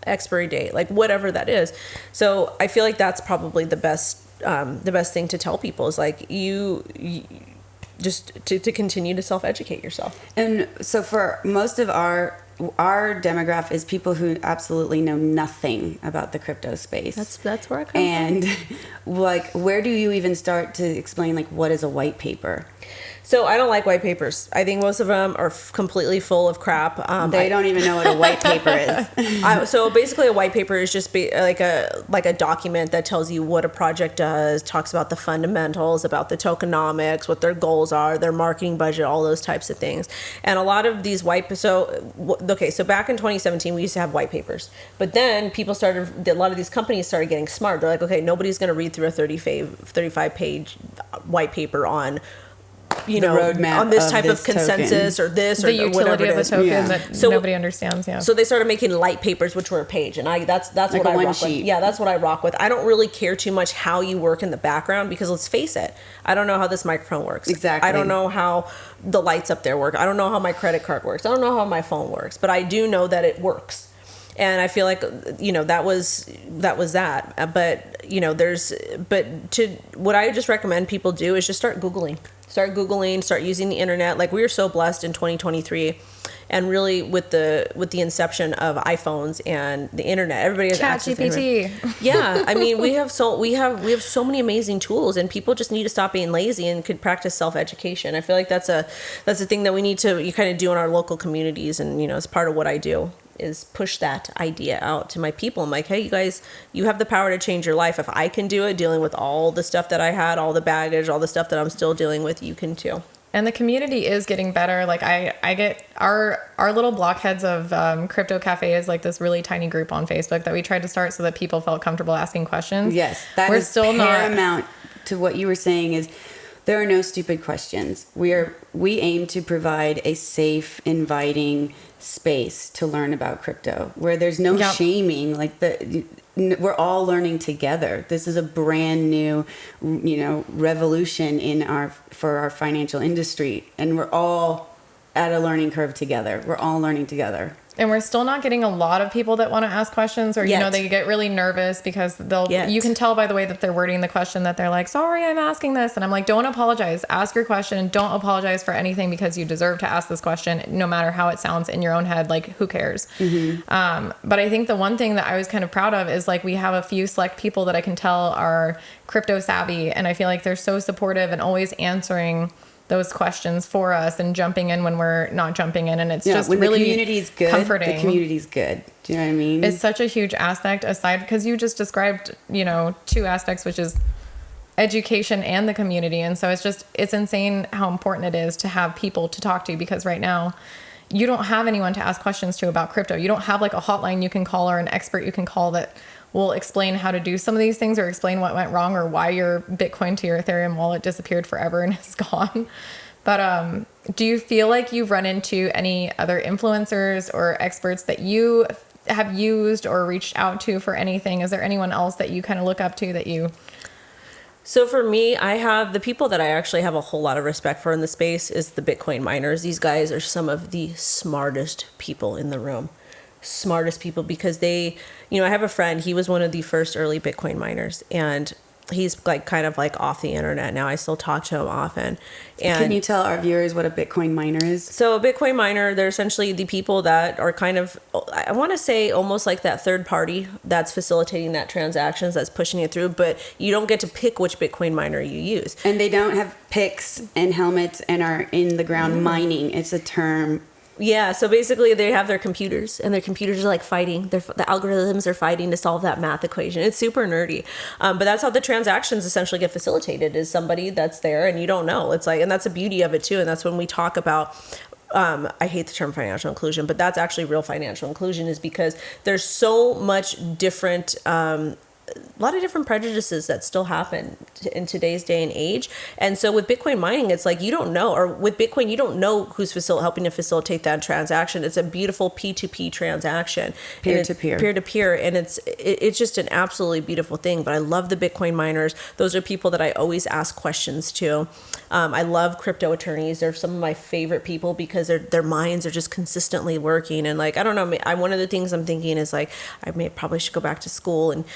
expiry date, like whatever that is. So I feel like that's probably the best thing to tell people, is like, you just to continue to self-educate yourself. And so for most of our demographic is people who absolutely know nothing about the crypto space. That's where I come from. And like, where do you even start to explain like what is a white paper? So I don't like white papers. I think most of them are completely full of crap. They don't even know what a white paper is. So basically, a white paper is just like a document that tells you what a project does, talks about the fundamentals, about the tokenomics, what their goals are, their marketing budget, all those types of things. And a lot of these so back in 2017, we used to have white papers, but then a lot of these companies started getting smart. They're like, okay, nobody's going to read through a 35 page white paper on roadmap on this type of consensus token. Or this the or whatever utility of it is. a token that nobody understands. Yeah. So they started making light papers, which were a page, and that's like what I rock with. Yeah, that's what I rock with. I don't really care too much how you work in the background because let's face it, I don't know how this microphone works. Exactly. I don't know how the lights up there work. I don't know how my credit card works. I don't know how my phone works, but I do know that it works. And I feel like, that was that. But, what I just recommend people do is just start Googling, start using the internet. Like, we are so blessed in 2023. And really with the inception of iPhones and the internet, everybody has access to GPT. Yeah. I mean, we have so many amazing tools, and people just need to stop being lazy and could practice self-education. I feel like that's a thing that we need to kind of do in our local communities. And, it's part of what I do is push that idea out to my people. I'm like, hey, you guys, you have the power to change your life. If I can do it, dealing with all the stuff that I had, all the baggage, all the stuff that I'm still dealing with, you can too. And the community is getting better. Like I get our little blockheads of Crypto Cafe is like this really tiny group on Facebook that we tried to start so that people felt comfortable asking questions. Yes, that is still paramount to what you were saying is there are no stupid questions. We aim to provide a safe, inviting space to learn about crypto where there's no shaming. Like we're all learning together. This is a brand new, revolution for our financial industry, and we're all at a learning curve together. We're all learning together. And we're still not getting a lot of people that want to ask questions, or they get really nervous because you can tell by the way that they're wording the question that they're like, sorry, I'm asking this. And I'm like, don't apologize. Ask your question. Don't apologize for anything because you deserve to ask this question, no matter how it sounds in your own head. Like, who cares? Mm-hmm. But I think the one thing that I was kind of proud of is like we have a few select people that I can tell are crypto savvy, and I feel like they're so supportive and always answering those questions for us and jumping in when we're not jumping in. And it's just when really the community's good, comforting. The community's good. Do you know what I mean? It's such a huge aspect aside, because you just described, two aspects, which is education and the community. And so it's insane how important it is to have people to talk to, because right now you don't have anyone to ask questions to about crypto. You don't have like a hotline you can call or an expert you can call that will explain how to do some of these things or explain what went wrong or why your Bitcoin to your Ethereum wallet disappeared forever and is gone. But do you feel like you've run into any other influencers or experts that you have used or reached out to for anything? Is there anyone else that you kind of look up to that you... So for me, I have the people that I actually have a whole lot of respect for in the space is the Bitcoin miners. These guys are some of the smartest people in the room. Smartest people, because they, I have a friend, he was one of the first early Bitcoin miners, and he's like kind of like off the internet now. I still talk to him often. And can you tell our viewers what a Bitcoin miner is? So a Bitcoin miner, they're essentially the people that are kind of, I want to say almost like that third party that's facilitating that transactions, that's pushing it through, but you don't get to pick which Bitcoin miner you use. And they don't have picks and helmets and are in the ground mining. It's a term. Yeah, so basically they have their computers, and their computers are like fighting. The algorithms are fighting to solve that math equation. It's super nerdy, but that's how the transactions essentially get facilitated. Is somebody that's there and you don't know. It's like, and that's the beauty of it too. And that's when we talk about. I hate the term financial inclusion, but that's actually real financial inclusion, is because there's so much different. A lot of different prejudices that still happen in today's day and age. And so with Bitcoin mining, it's like you don't know, or with Bitcoin, you don't know who's helping to facilitate that transaction. It's a beautiful P2P transaction. Peer-to-peer. Peer-to-peer. And it's just an absolutely beautiful thing. But I love the Bitcoin miners. Those are people that I always ask questions to. I love crypto attorneys. They're some of my favorite people because their minds are just consistently working. And like, I don't know, one of the things I'm thinking is like, I probably should go back to school and,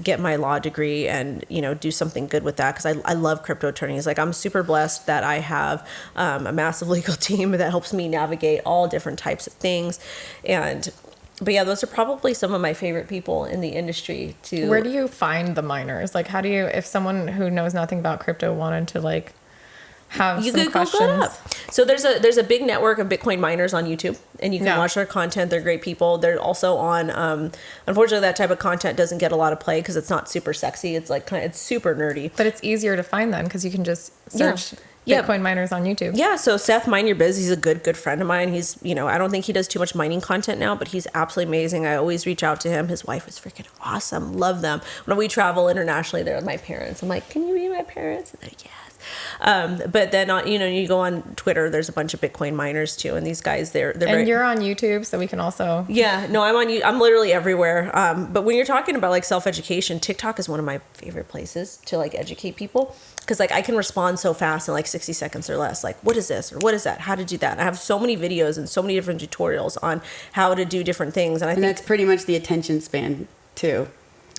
get my law degree and, do something good with that. Cause I love crypto attorneys. Like, I'm super blessed that I have a massive legal team that helps me navigate all different types of things. But yeah, those are probably some of my favorite people in the industry too. Where do you find the miners? Like, how do you, if someone who knows nothing about crypto wanted to like have you some could questions. go look it up. So there's a big network of Bitcoin miners on YouTube, and you can watch their content. They're great people. They're also on. Unfortunately, that type of content doesn't get a lot of play because it's not super sexy. It's like it's super nerdy. But it's easier to find them because you can just search Bitcoin miners on YouTube. Yeah. So Seth, Mind Your Biz, he's a good friend of mine. He's, I don't think he does too much mining content now, but he's absolutely amazing. I always reach out to him. His wife is freaking awesome. Love them. When we travel internationally, they're with my parents. I'm like, can you be my parents? And they're like, yes. But then, you go on Twitter, there's a bunch of Bitcoin miners too. And these guys, they're and you're on YouTube, so we can also. Yeah, no, I'm literally everywhere. But when you're talking about like self-education, TikTok is one of my favorite places to like educate people. Because like I can respond so fast in like 60 seconds or less. Like, what is this? Or what is that? How to do that? And I have so many videos and so many different tutorials on how to do different things. And I think that's pretty much the attention span too.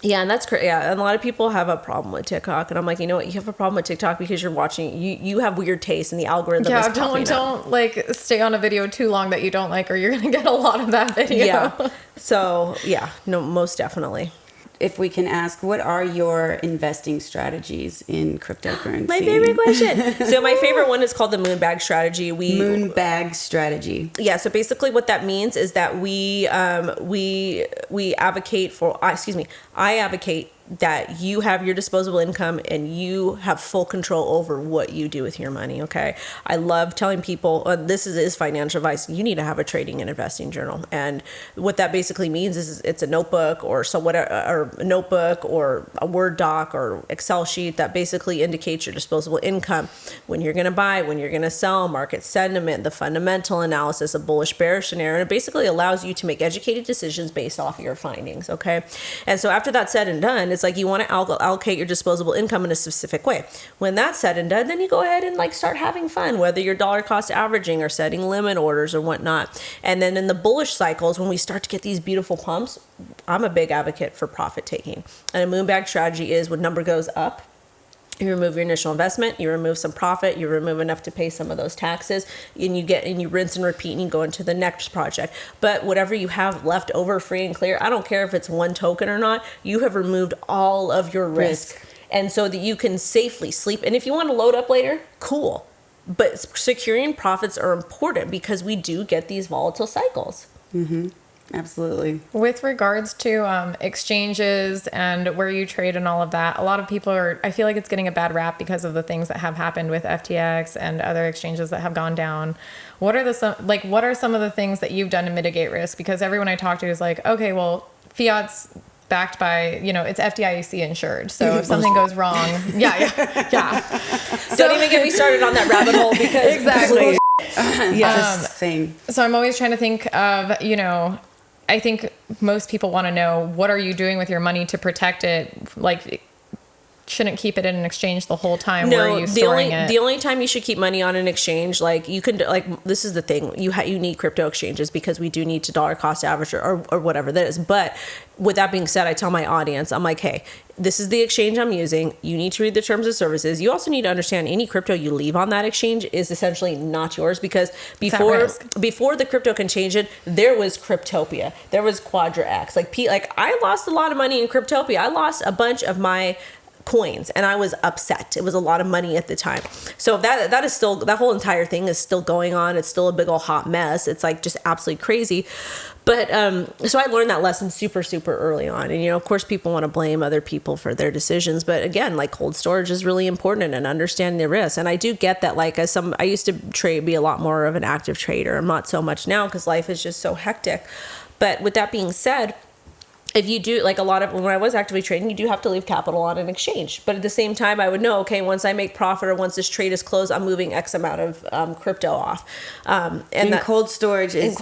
Yeah, and that's great. Yeah, and a lot of people have a problem with TikTok, and I'm like, you know what? You have a problem with TikTok because you're watching. You have weird taste, and the algorithm. Yeah, is don't like stay on a video too long that you don't like, or you're gonna get a lot of that video. Yeah. So yeah, no, most definitely. If we can ask, what are your investing strategies in cryptocurrency? My favorite question. So my favorite one is called the Moonbag strategy. Moonbag strategy. Yeah. So basically, what that means is that we advocate for. I advocate that you have your disposable income and you have full control over what you do with your money. Okay. I love telling people this is financial advice. You need to have a trading and investing journal. And what that basically means is it's a notebook or a notebook or a Word doc or Excel sheet that basically indicates your disposable income, when you're going to buy, when you're going to sell, market sentiment, the fundamental analysis, a bullish bearish scenario. And it basically allows you to make educated decisions based off of your findings. Okay. And so after that's said and done, it's like you want to allocate your disposable income in a specific way. When that's said and done, then you go ahead and like start having fun, whether you're dollar cost averaging or setting limit orders or whatnot. And then in the bullish cycles, when we start to get these beautiful pumps, I'm a big advocate for profit taking. And a Moonbag strategy is when number goes up, you remove your initial investment, you remove some profit, you remove enough to pay some of those taxes, and you rinse and repeat and you go into the next project. But whatever you have left over free and clear, I don't care if it's one token or not, you have removed all of your risk. And so that you can safely sleep. And if you want to load up later, cool. But securing profits are important because we do get these volatile cycles. Mm-hmm. Absolutely. With regards to exchanges and where you trade and all of that, a lot of people I feel like it's getting a bad rap because of the things that have happened with FTX and other exchanges that have gone down. What are some of the things that you've done to mitigate risk? Because everyone I talk to is like, okay, well, fiat's backed by, it's FDIC insured. So if something goes wrong, yeah. Don't even get me started on that rabbit hole because exactly. Same. So I'm always trying to think of, I think most people want to know, what are you doing with your money to protect it? Like, shouldn't keep it in an exchange the whole time. Where are you storing it? The only time you should keep money on an exchange, like you can, like this is the thing, you need crypto exchanges because we do need to dollar cost average or whatever that is. But with that being said, I tell my audience, I'm like, hey, this is the exchange I'm using. You need to read the terms of services. You also need to understand any crypto you leave on that exchange is essentially not yours because before the crypto can change it, there was Cryptopia. There was Quadra X. Like I lost a lot of money in Cryptopia. I lost a bunch of my coins and I was upset. It was a lot of money at the time. So that is still, that whole entire thing is still going on. It's still a big old hot mess. It's like just absolutely crazy. But so I learned that lesson super, super early on. And, of course, people want to blame other people for their decisions. But again, like cold storage is really important and understanding the risks. And I do get that, like I used to be a lot more of an active trader. I'm not so much now because life is just so hectic. But with that being said, if you do, like a lot of, when I was actively trading, you do have to leave capital on an exchange. But at the same time, I would know, okay, once I make profit or once this trade is closed, I'm moving X amount of crypto off. And cold storage is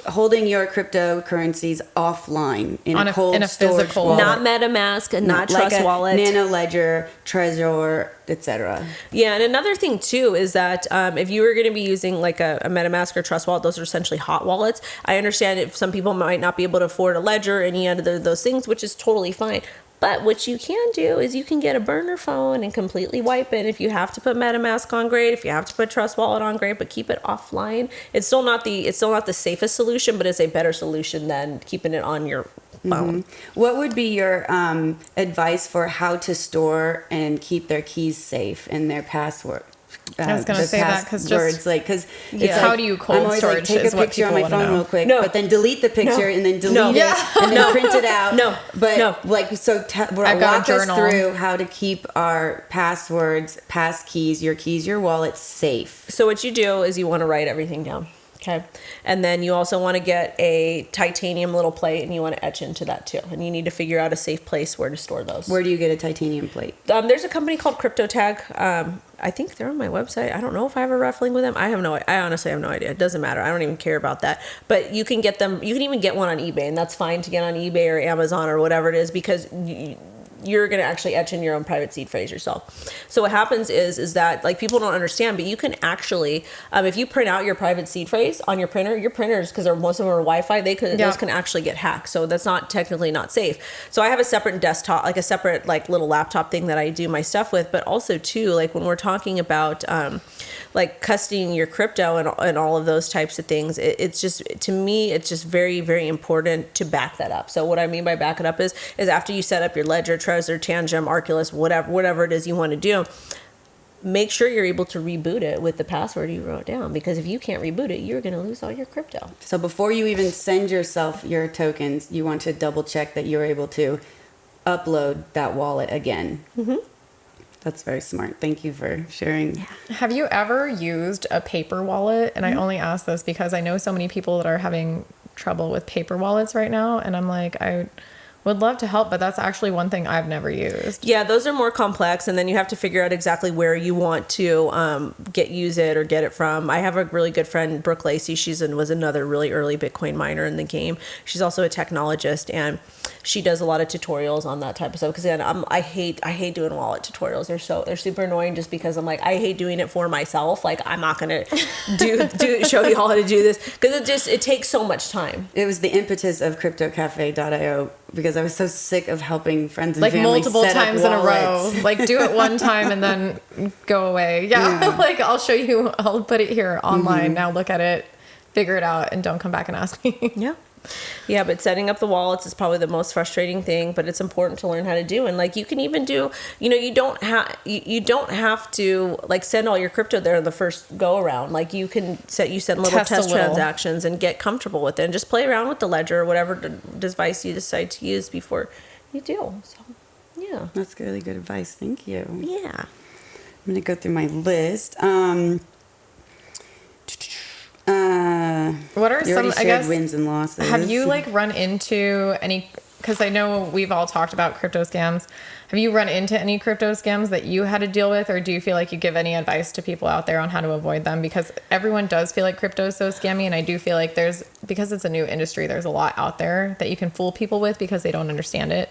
holding your cryptocurrencies offline in a cold storage physical wallet. Not MetaMask, not Trust like Wallet. Nano Ledger, Trezor, etc. Yeah, and another thing too is that if you were going to be using like a MetaMask or Trust Wallet, those are essentially hot wallets. I understand if some people might not be able to afford a Ledger, any of those things, which is totally fine. But what you can do is you can get a burner phone and completely wipe it. If you have to put MetaMask on, great. If you have to put Trust Wallet on, great. But keep it offline. It's still not the safest solution, but it's a better solution than keeping it on your phone. Mm-hmm. What would be your advice for how to store and keep their keys safe and their I was gonna say that because words because it's how do you cold I'm always storage take is a what picture on people my wanna phone know. real quick, No. but then delete the picture and then delete No. it Yeah. and then print it out. No. But No. like so, I've got a walk us journal. through how to keep our passwords, pass keys, your wallet safe. So what you do is you want to write everything down. Okay. And then you also want to get a titanium little plate and you want to etch into that too. And you need to figure out a safe place where to store those. Where do you get a titanium plate? There's a company called CryptoTag. I think they're on my website. I don't know if I have a ref link with them. I honestly have no idea. It doesn't matter. I don't even care about that. But you can get them. You can even get one on eBay, and that's fine to get on eBay or Amazon or whatever it is because you're going to actually etch in your own private seed phrase yourself. So what happens is that like people don't understand, but you can actually, if you print out your private seed phrase on your printers, because most of them are Wi-Fi, those can actually get hacked. So that's not technically not safe. So I have a separate desktop, like a separate like little laptop thing that I do my stuff with, but also too, like when we're talking about like custodying your crypto and all of those types of things, it's just, to me, it's just very, very important to back that up. So what I mean by back it up is after you set up your Ledger, Trezor, Tangem, Arculus, whatever it is you want to do, make sure you're able to reboot it with the password you wrote down, because if you can't reboot it, you're going to lose all your crypto. So before you even send yourself your tokens, you want to double check that you're able to upload that wallet again. Mm-hmm. That's very smart. Thank you for sharing. Yeah. Have you ever used a paper wallet? And I only ask this because I know so many people that are having trouble with paper wallets right now. And I'm like, I would love to help, but that's actually one thing I've never used. Yeah, those are more complex, and then you have to figure out exactly where you want to use it or get it from. I have a really good friend, Brooke Lacey. Was another really early Bitcoin miner in the game. She's also a technologist, and she does a lot of tutorials on that type of stuff. Because I hate doing wallet tutorials. They're super annoying just because I'm like, I hate doing it for myself. Like I'm not gonna show you all how to do this because it takes so much time. It was the impetus of CryptoCafe.io because I was so sick of helping friends and like family multiple set up times in a row. wallets. Like do it one time and then go away. Yeah. Like I'll show you, I'll put it here online. Now look at it, figure it out, and don't come back and ask me. Yeah. Yeah, but setting up the wallets is probably the most frustrating thing, but it's important to learn how to do. And like you can even do, you don't have to like send all your crypto there the first go around. Like you send little test transactions and get comfortable with it and just play around with the ledger or whatever device you decide to use before you do. So, yeah. That's really good advice. Thank you. Yeah. I'm going to go through my list. What are some, I guess, wins and losses? Have you like run into any, because I know we've all talked about crypto scams. Have you run into any crypto scams that you had to deal with, or do you feel like you give any advice to people out there on how to avoid them? Because everyone does feel like crypto is so scammy, and I do feel like because it's a new industry, there's a lot out there that you can fool people with because they don't understand it.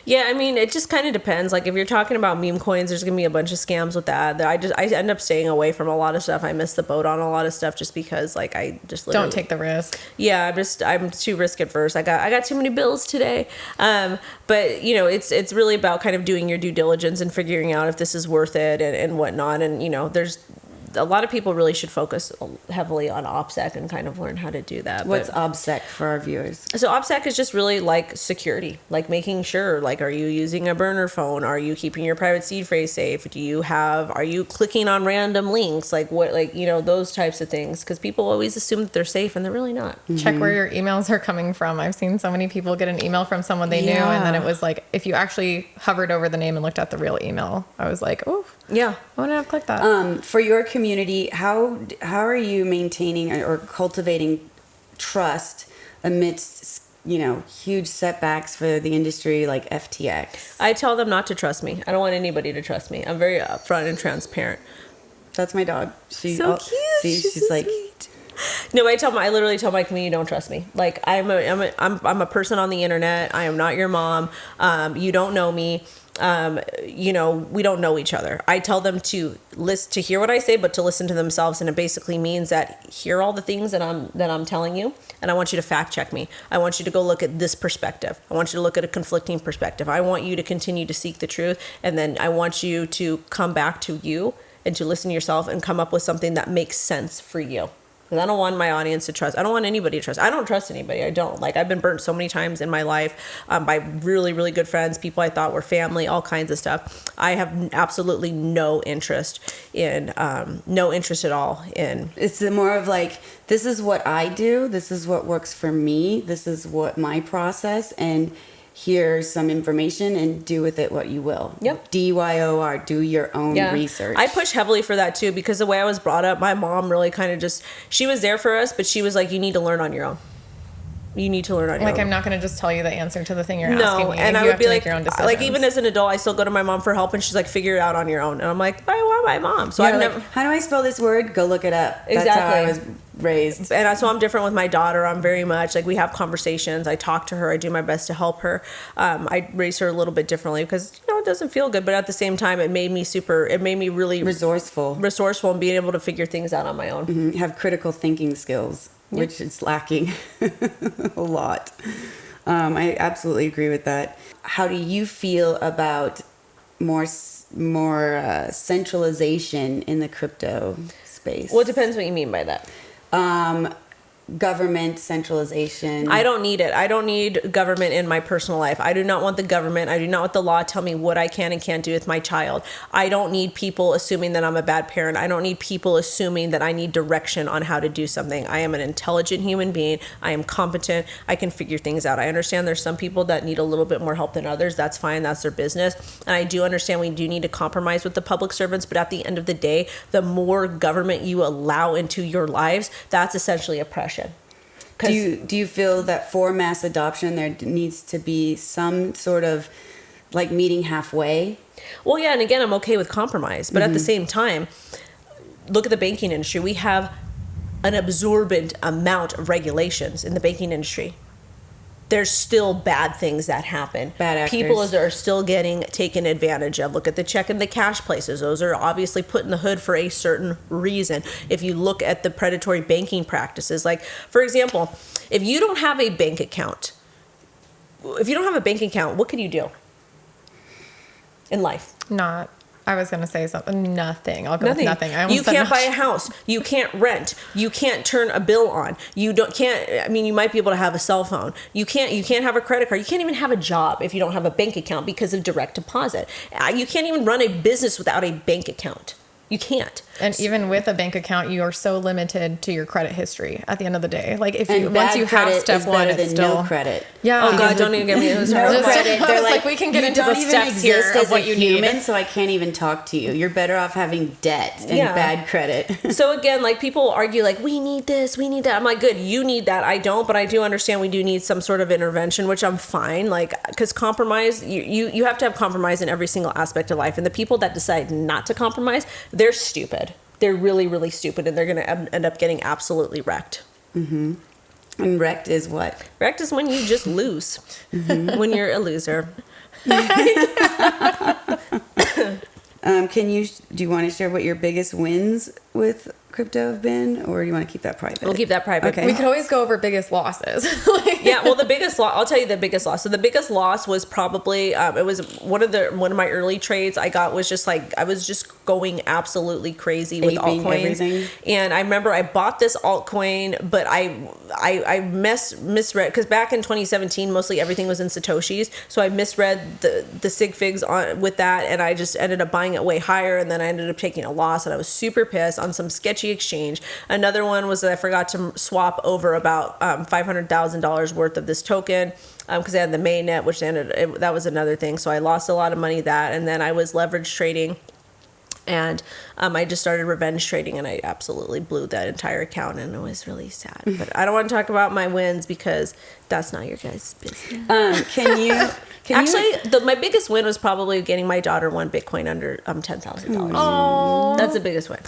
Yeah, I mean, it just kind of depends. Like, if you're talking about meme coins, there's going to be a bunch of scams with that. I end up staying away from a lot of stuff. I miss the boat on a lot of stuff just because, like, I just literally... Don't take the risk. Yeah, I'm too risk adverse. I got too many bills today. But, it's really about kind of doing your due diligence and figuring out if this is worth it and whatnot. And, there's... A lot of people really should focus heavily on OPSEC and kind of learn how to do that. What's OPSEC for our viewers? So OPSEC is just really like security, like making sure, like, are you using a burner phone? Are you keeping your private seed phrase safe? Are you clicking on random links? Like those types of things. Because people always assume that they're safe and they're really not. Mm-hmm. Check where your emails are coming from. I've seen so many people get an email from someone they knew, and then it was like, if you actually hovered over the name and looked at the real email, I was like, oh, yeah, I wouldn't have clicked that. For your community, how are you maintaining or cultivating trust amidst huge setbacks for the industry like FTX? I tell them not to trust me. I don't want anybody to trust me. I'm very upfront and transparent. That's my dog. She's so cute. She's like. Sweet. No, I literally tell my community, don't trust me. Like I'm a person on the internet. I am not your mom. You don't know me. We don't know each other. I tell them to hear what I say, but to listen to themselves. And it basically means that hear all the things that I'm telling you. And I want you to fact check me. I want you to go look at this perspective. I want you to look at a conflicting perspective. I want you to continue to seek the truth. And then I want you to come back to you and to listen to yourself and come up with something that makes sense for you. because I don't want my audience to trust. I don't want anybody to trust. I don't trust anybody. I don't. Like, I've been burnt so many times in my life by really, really good friends, people I thought were family, all kinds of stuff. I have absolutely no interest at all in. It's more of like, this is what I do. This is what works for me. This is what my process, and here's some information, and do with it what you will. Yep. DYOR, do your own research. I push heavily for that too, because the way I was brought up, my mom really kind of just, she was there for us, but she was like, you need to learn on your own. You need to learn on your own. Like, I'm not going to just tell you the answer to the thing you're asking me. And I you would be like, make your own decisions. like, even as an adult, I still go to my mom for help, and she's like, figure it out on your own. And I'm like, I want my mom. So I've never. How do I spell this word? Go look it up. Exactly. That's how I was raised. And so I'm different with my daughter. I'm very much like, we have conversations. I talk to her. I do my best to help her. I raise her a little bit differently because, it doesn't feel good. But at the same time, it made me really resourceful and being able to figure things out on my own. Mm-hmm. Have critical thinking skills, which is lacking a lot. I absolutely agree with that. How do you feel about more centralization in the crypto space? Well, it depends what you mean by that. Government centralization. I don't need it. I don't need government in my personal life. I do not want the government. I do not want the law tell me what I can and can't do with my child. I don't need people assuming that I'm a bad parent. I don't need people assuming that I need direction on how to do something. I am an intelligent human being. I am competent. I can figure things out. I understand there's some people that need a little bit more help than others. That's fine. That's their business. And I do understand we do need to compromise with the public servants. But at the end of the day, the more government you allow into your lives, that's essentially oppression. Do you feel that for mass adoption there needs to be some sort of like meeting halfway? Well, yeah, and again, I'm okay with compromise, but at the same time, look at the banking industry. We have an absorbent amount of regulations in the banking industry. There's still bad things that happen. Bad actors. People are still getting taken advantage of. Look at the check and the cash places. Those are obviously put in the hood for a certain reason. If you look at the predatory banking practices, like, for example, if you don't have a bank account, what can you do in life? I was going to say something. Nothing. I'll go with nothing. You can't buy a house. You can't rent. You can't turn a bill on. You might be able to have a cell phone. You can't have a credit card. You can't even have a job if you don't have a bank account because of direct deposit. You can't even run a business without a bank account. You can't. And even with a bank account, you are so limited to your credit history at the end of the day. Like, if you once you have step one, it's still no credit. Yeah. Oh God, don't even get me into no credit. They're like, we can get into the steps here of what you need. So I can't even talk to you. You're better off having debt and bad credit. So again, like, people argue like, we need this, we need that. I'm like, good, you need that. I don't, but I do understand we do need some sort of intervention, which I'm fine. Like, because compromise, you have to have compromise in every single aspect of life. And the people that decide not to compromise, they're stupid. They're really, really stupid, and they're going to end up getting absolutely wrecked. Mm-hmm. And wrecked is what? Wrecked is when you just lose. Mm-hmm. When you're a loser. Do you want to share what your biggest wins with crypto have been, or do you want to keep that private? We'll keep that private. Okay. We could always go over biggest losses. Yeah, well, the biggest loss, I'll tell you the biggest loss. So the biggest loss was probably, it was one of my early trades I got was just like, I was just going absolutely crazy with altcoins. Everything. And I remember I bought this altcoin, but I misread, because back in 2017, mostly everything was in Satoshis. So I misread the sig figs on with that, and I just ended up buying it way higher, and then I ended up taking a loss, and I was super pissed on some sketchy exchange. Another one was that I forgot to swap over about $500,000 worth of this token because I had the mainnet, which that was another thing. So I lost a lot of money that, and then I was leverage trading, and I just started revenge trading, and I absolutely blew that entire account, and it was really sad. But I don't want to talk about my wins because that's not your guys' business. My biggest win was probably getting my daughter one Bitcoin under $10,000. Oh, that's the biggest win.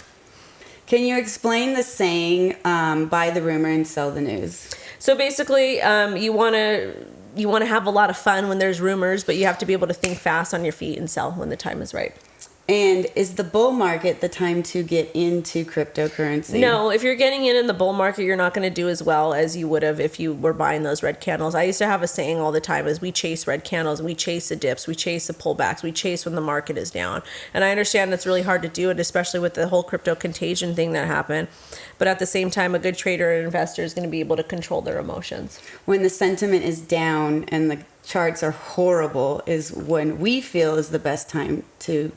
Can you explain the saying, buy the rumor and sell the news? So basically, you want to have a lot of fun when there's rumors, but you have to be able to think fast on your feet and sell when the time is right. And is the bull market the time to get into cryptocurrency? No, if you're getting in the bull market, you're not going to do as well as you would have if you were buying those red candles. I used to have a saying all the time is we chase red candles, we chase the dips, we chase the pullbacks, we chase when the market is down. And I understand it's really hard to do it, especially with the whole crypto contagion thing that happened. But at the same time, a good trader and investor is going to be able to control their emotions. When the sentiment is down and the charts are horrible is when we feel is the best time to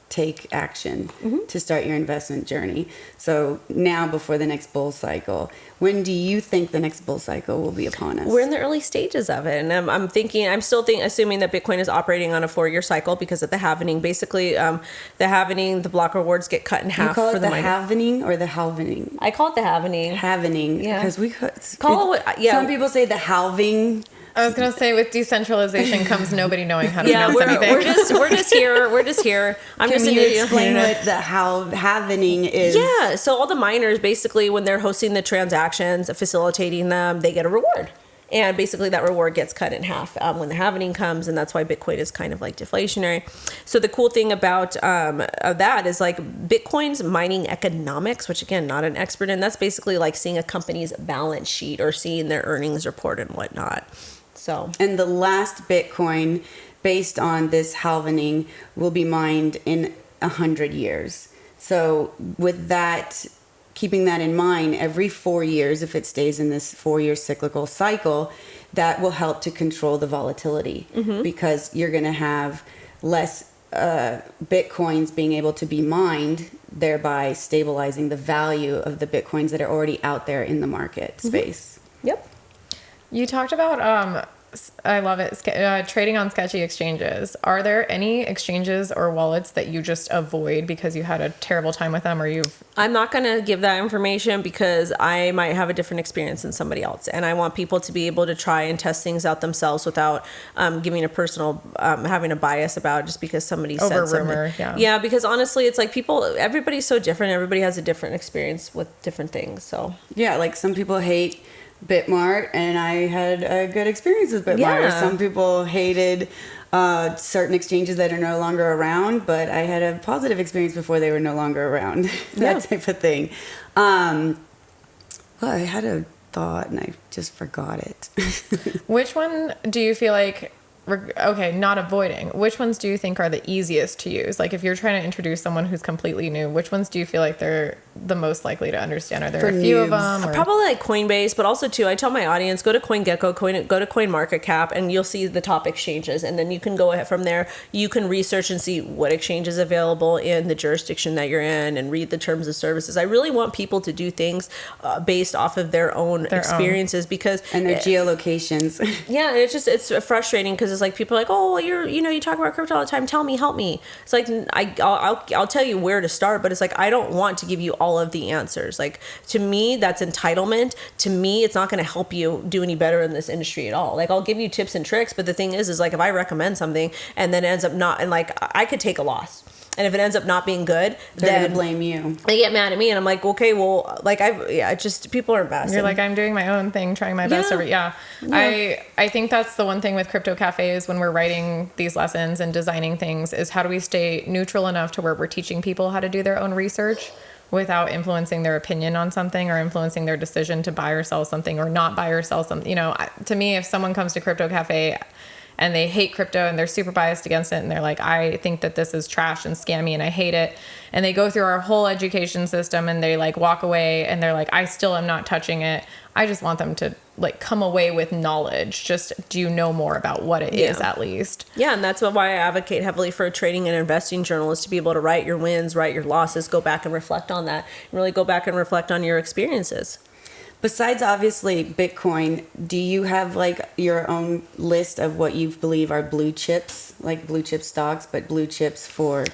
take action to start your investment journey. So now before the next bull cycle, when do you think the next bull cycle will be upon us? We're in the early stages of it. And I'm still assuming that Bitcoin is operating on a 4-year cycle because of the halvening. Basically, the halvening, the block rewards get cut in half. You call for it the halvening or the halvening? I call it the halvening. Halvening. Yeah. Because we call it what, yeah. Some people say the halving. I was gonna say with decentralization comes nobody knowing how to pronounce anything. We're just here. I'm Can just you explain what the halvening is? Yeah, so all the miners basically when they're hosting the transactions, facilitating them, they get a reward. And basically that reward gets cut in half when the halvening comes, and that's why Bitcoin is kind of like deflationary. So the cool thing about that is like Bitcoin's mining economics, which again, not an expert in, that's basically like seeing a company's balance sheet or seeing their earnings report and whatnot. So, and the last Bitcoin based on this halvening will be mined in 100 years. So with that, keeping that in mind, every 4 years, if it stays in this 4-year cyclical cycle, that will help to control the volatility because you're going to have less Bitcoins being able to be mined, thereby stabilizing the value of the Bitcoins that are already out there in the market space. Yep. You talked about, I love it, trading on sketchy exchanges. Are there any exchanges or wallets that you just avoid because you had a terrible time with them, or you've... I'm not going to give that information because I might have a different experience than somebody else. And I want people to be able to try and test things out themselves without giving a personal, having a bias about it just because somebody said something. Rumor, yeah. Yeah, because honestly, it's like everybody's so different. Everybody has a different experience with different things. So yeah, like some people hate Bitmart, and I had a good experience with Bitmart. Yeah. Some people hated certain exchanges that are no longer around, but I had a positive experience before they were no longer around. That type of thing. Well, I had a thought and I just forgot it. Which one do you feel like, okay, not avoiding, which ones do you think are the easiest to use? Like if you're trying to introduce someone who's completely new, which ones do you feel like they're the most likely to understand? Are there For a few noobs. of them? Or? Probably like Coinbase, but also too, I tell my audience, go to CoinGecko, go to CoinMarketCap, and you'll see the top exchanges. And then you can go ahead from there. You can research and see what exchange is available in the jurisdiction that you're in and read the terms of services. I really want people to do things based off of their own experiences because... And their geolocations. Yeah, it's frustrating because it's like people are like, oh, well, you talk about crypto all the time. Tell me, help me. It's like I'll tell you where to start, but it's like I don't want to give you all of the answers. Like to me, that's entitlement. To me, it's not going to help you do any better in this industry at all. Like I'll give you tips and tricks, but the thing is like if I recommend something and then it ends up not, and like I could take a loss. And if it ends up not being good, they're going to blame you. They get mad at me, and I'm like, okay, well, like people are investing. You're like, I'm doing my own thing, trying my best. Yeah. I think that's the one thing with crypto cafes when we're writing these lessons and designing things is how do we stay neutral enough to where we're teaching people how to do their own research without influencing their opinion on something or influencing their decision to buy or sell something or not buy or sell something. To me, if someone comes to crypto cafe and they hate crypto and they're super biased against it and they're like, I think that this is trash and scammy and I hate it, and they go through our whole education system and they like walk away and they're like, I still am not touching it. I just want them to like come away with knowledge. Just do you know more about what it is at least? Yeah, and that's why I advocate heavily for a trading and investing journal is to be able to write your wins, write your losses, go back and reflect on that, and really go back and reflect on your experiences. Besides, obviously, Bitcoin, do you have like your own list of what you believe are blue chips, like blue chip stocks, but blue chips for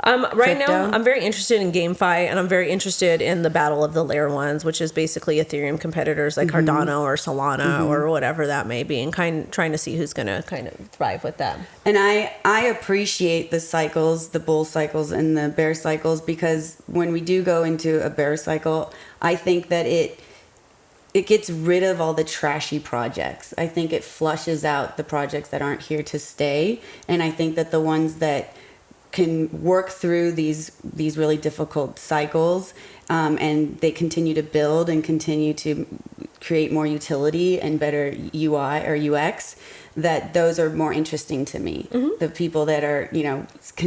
right crypto? now, I'm very interested in GameFi, and I'm very interested in the battle of the layer ones, which is basically Ethereum competitors like Cardano or Solana or whatever that may be, and trying to see who's going to kind of thrive with them. And I appreciate the cycles, the bull cycles and the bear cycles, because when we do go into a bear cycle, I think that it gets rid of all the trashy projects. I think it flushes out the projects that aren't here to stay. And I think that the ones that can work through these really difficult cycles, and they continue to build and continue to create more utility and better UI or UX, that those are more interesting to me. The people that are,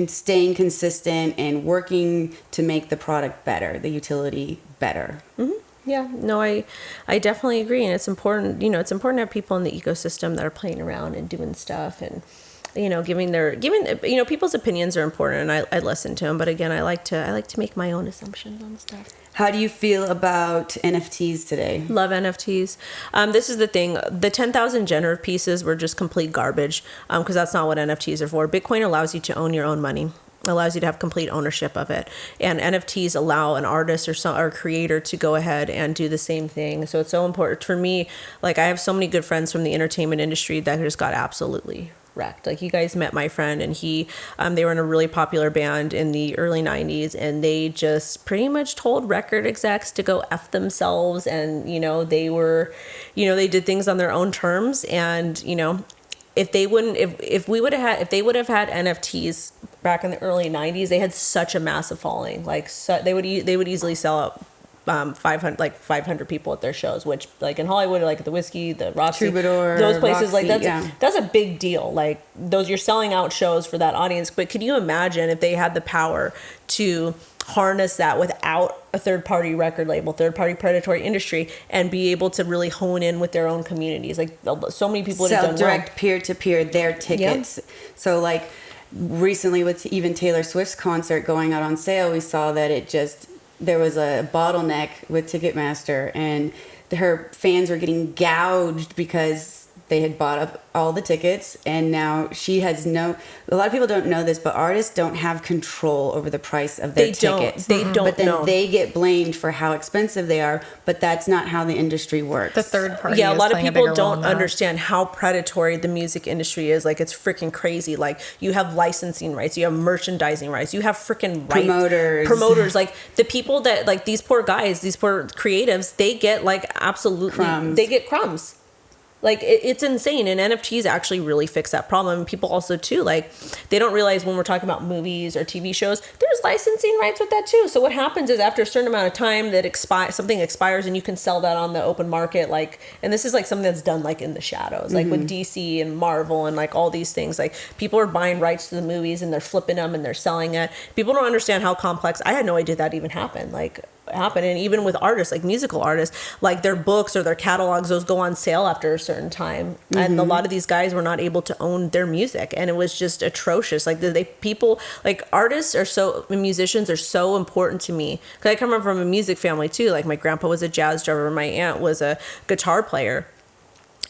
staying consistent and working to make the product better, the utility better. Yeah, no, I definitely agree. And it's important, it's important to have people in the ecosystem that are playing around and doing stuff and, people's opinions are important, and I listen to them. But again, I like to make my own assumptions on stuff. How do you feel about NFTs today? Love NFTs. This is the thing. The 10,000 generative pieces were just complete garbage, because that's not what NFTs are for. Bitcoin allows you to own your own money. Allows you to have complete ownership of it, and NFTs allow an artist or creator to go ahead and do the same thing. So it's so important for me. Like, I have so many good friends from the entertainment industry that just got absolutely wrecked. Like, you guys met my friend, and they were in a really popular band in the early 90s, and they just pretty much told record execs to go F themselves, and they were, they did things on their own terms, and if they would have had NFTs back in the early 90s, they had such a massive following. Like, they would easily sell out 500 people at their shows, which, like, in Hollywood, like at the Whiskey, the Roxy, Troubadour, those places, Roxy, like that's a big deal. Like, those, you're selling out shows for that audience. But could you imagine if they had the power to harness that without a third-party record label, third-party predatory industry, and be able to really hone in with their own communities? Like, so many people have done direct peer-to-peer their tickets. Yeah. So, like, recently with even Taylor Swift's concert going out on sale, we saw that there was a bottleneck with Ticketmaster, and her fans were getting gouged because they had bought up all the tickets, and now she has a lot of people don't know this, but artists don't have control over the price of their tickets. They don't But then know. they get blamed for how expensive they are, but that's not how the industry works. The third party. Yeah, a lot of people don't understand understand how predatory the music industry is. Like, it's freaking crazy. Like, you have licensing rights, you have merchandising rights, you have freaking rights. Promoters. Like, the people that, like, these poor guys, these poor creatives, they get, like, absolutely crumbs. They get crumbs. Like, it's insane, and NFTs actually really fix that problem. And people also, too, like, they don't realize when we're talking about movies or TV shows, there's licensing rights with that, too. So what happens is, after a certain amount of time that something expires, and you can sell that on the open market, like, and this is, like, something that's done, like, in the shadows, like, with DC and Marvel and, like, all these things. Like, people are buying rights to the movies, and they're flipping them, and they're selling it. People don't understand how complex. I had no idea that even happened. And even with artists, like musical artists, like, their books or their catalogs, those go on sale after a certain time, and a lot of these guys were not able to own their music, and it was just atrocious. Like, musicians are so important to me, because I come from a music family too. Like, my grandpa was a jazz drummer, my aunt was a guitar player.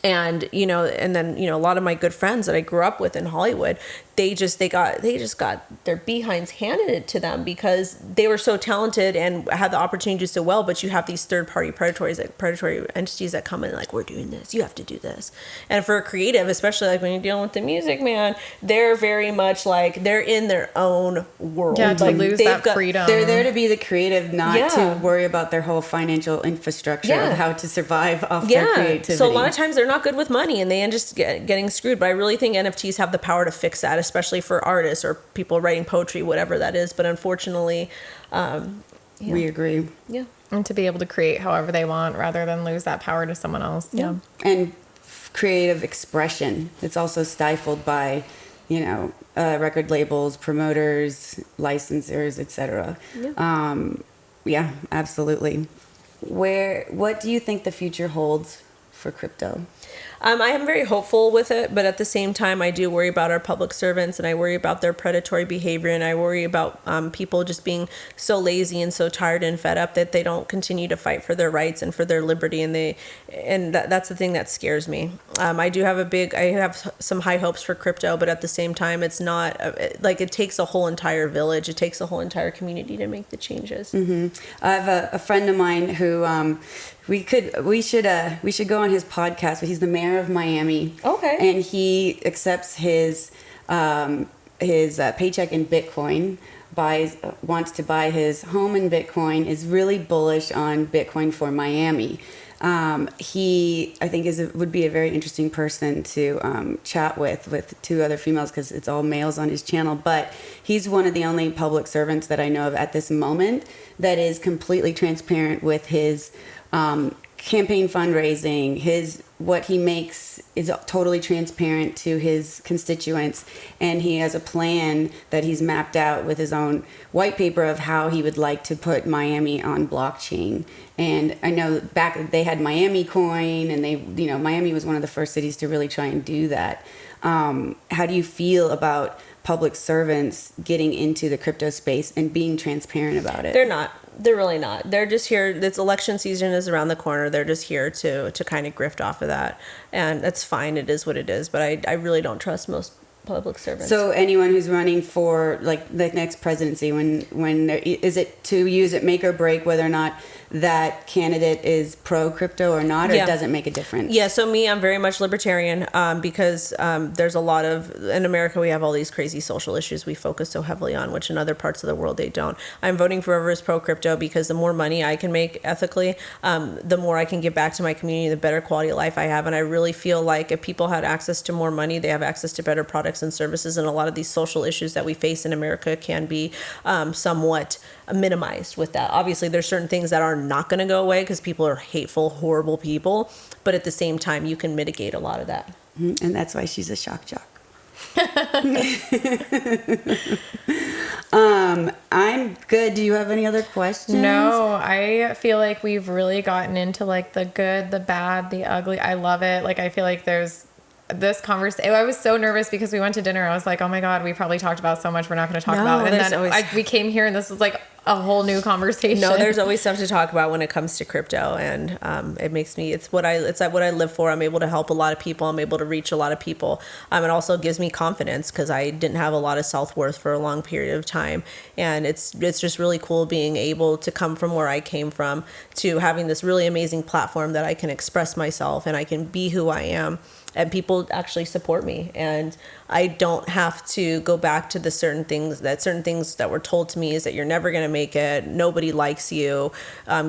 And, and then, a lot of my good friends that I grew up with in Hollywood, they just got their behinds handed to them because they were so talented and had the opportunity to do so well. But you have these third-party predatory entities that come in, like, we're doing this, you have to do this. And for a creative, especially, like, when you're dealing with the music, man, they're very much like, they're in their own world. Yeah, to like, lose that freedom. They're there to be the creative, not to worry about their whole financial infrastructure of how to survive off their creativity. So a lot of times they're not good with money, and they end just getting screwed. But I really think NFTs have the power to fix that, especially for artists or people writing poetry, whatever that is. But unfortunately, we agree. Yeah. And to be able to create however they want rather than lose that power to someone else. Yeah. And creative expression. It's also stifled by, record labels, promoters, licensors, etc. Yeah, absolutely. What do you think the future holds for crypto? I am very hopeful with it, but at the same time, I do worry about our public servants, and I worry about their predatory behavior, and I worry about people just being so lazy and so tired and fed up that they don't continue to fight for their rights and for their liberty, and that's the thing that scares me. I have some high hopes for crypto, but at the same time, it's not it takes a whole entire village, it takes a whole entire community to make the changes. Mm-hmm. I have a friend of mine who we should go on his podcast. But he's the mayor of Miami. Okay. And he accepts his his paycheck in Bitcoin, wants to buy his home in Bitcoin, is really bullish on Bitcoin for Miami. He, I think, would be a very interesting person to chat with two other females, because it's all males on his channel. But he's one of the only public servants that I know of at this moment that is completely transparent with his campaign fundraising. What he makes is totally transparent to his constituents, and he has a plan that he's mapped out with his own white paper of how he would like to put Miami on blockchain. And I know back they had Miami coin, and Miami was one of the first cities to really try and do that. How do you feel about public servants getting into the crypto space and being transparent about it? They're really not. They're just here. This election season is around the corner. They're just here to kind of grift off of that. And that's fine. It is what it is. But I really don't trust most public servants. So anyone who's running for like the next presidency, is it to use it make or break whether or not that candidate is pro crypto or not, or it doesn't make a difference? Yeah, so I'm very much libertarian, because there's a lot of, in America we have all these crazy social issues we focus so heavily on, which in other parts of the world they don't. I'm voting for whoever is pro crypto, because the more money I can make ethically, the more I can give back to my community, the better quality of life I have. And I really feel like if people had access to more money, they have access to better products and services, and a lot of these social issues that we face in America can be somewhat minimized with that. Obviously there's certain things that are not going to go away because people are hateful, horrible people, but at the same time you can mitigate a lot of that. And that's why she's a shock jock. I'm good. Do you have any other questions? No, I feel like we've really gotten into like the good, the bad, the ugly. I love it. Like I feel like there's this conversation. I was so nervous because we went to dinner. I was like, oh my God, we probably talked about so much we're not going to talk about. And then we came here and this was like a whole new conversation. No, there's always stuff to talk about when it comes to crypto, and it makes me, it's what I live for. I'm able to help a lot of people. I'm able to reach a lot of people. It also gives me confidence because I didn't have a lot of self-worth for a long period of time, and it's just really cool being able to come from where I came from to having this really amazing platform that I can express myself and I can be who I am. And people actually support me, and I don't have to go back to the certain things that were told to me, is that you're never going to make it, nobody likes you,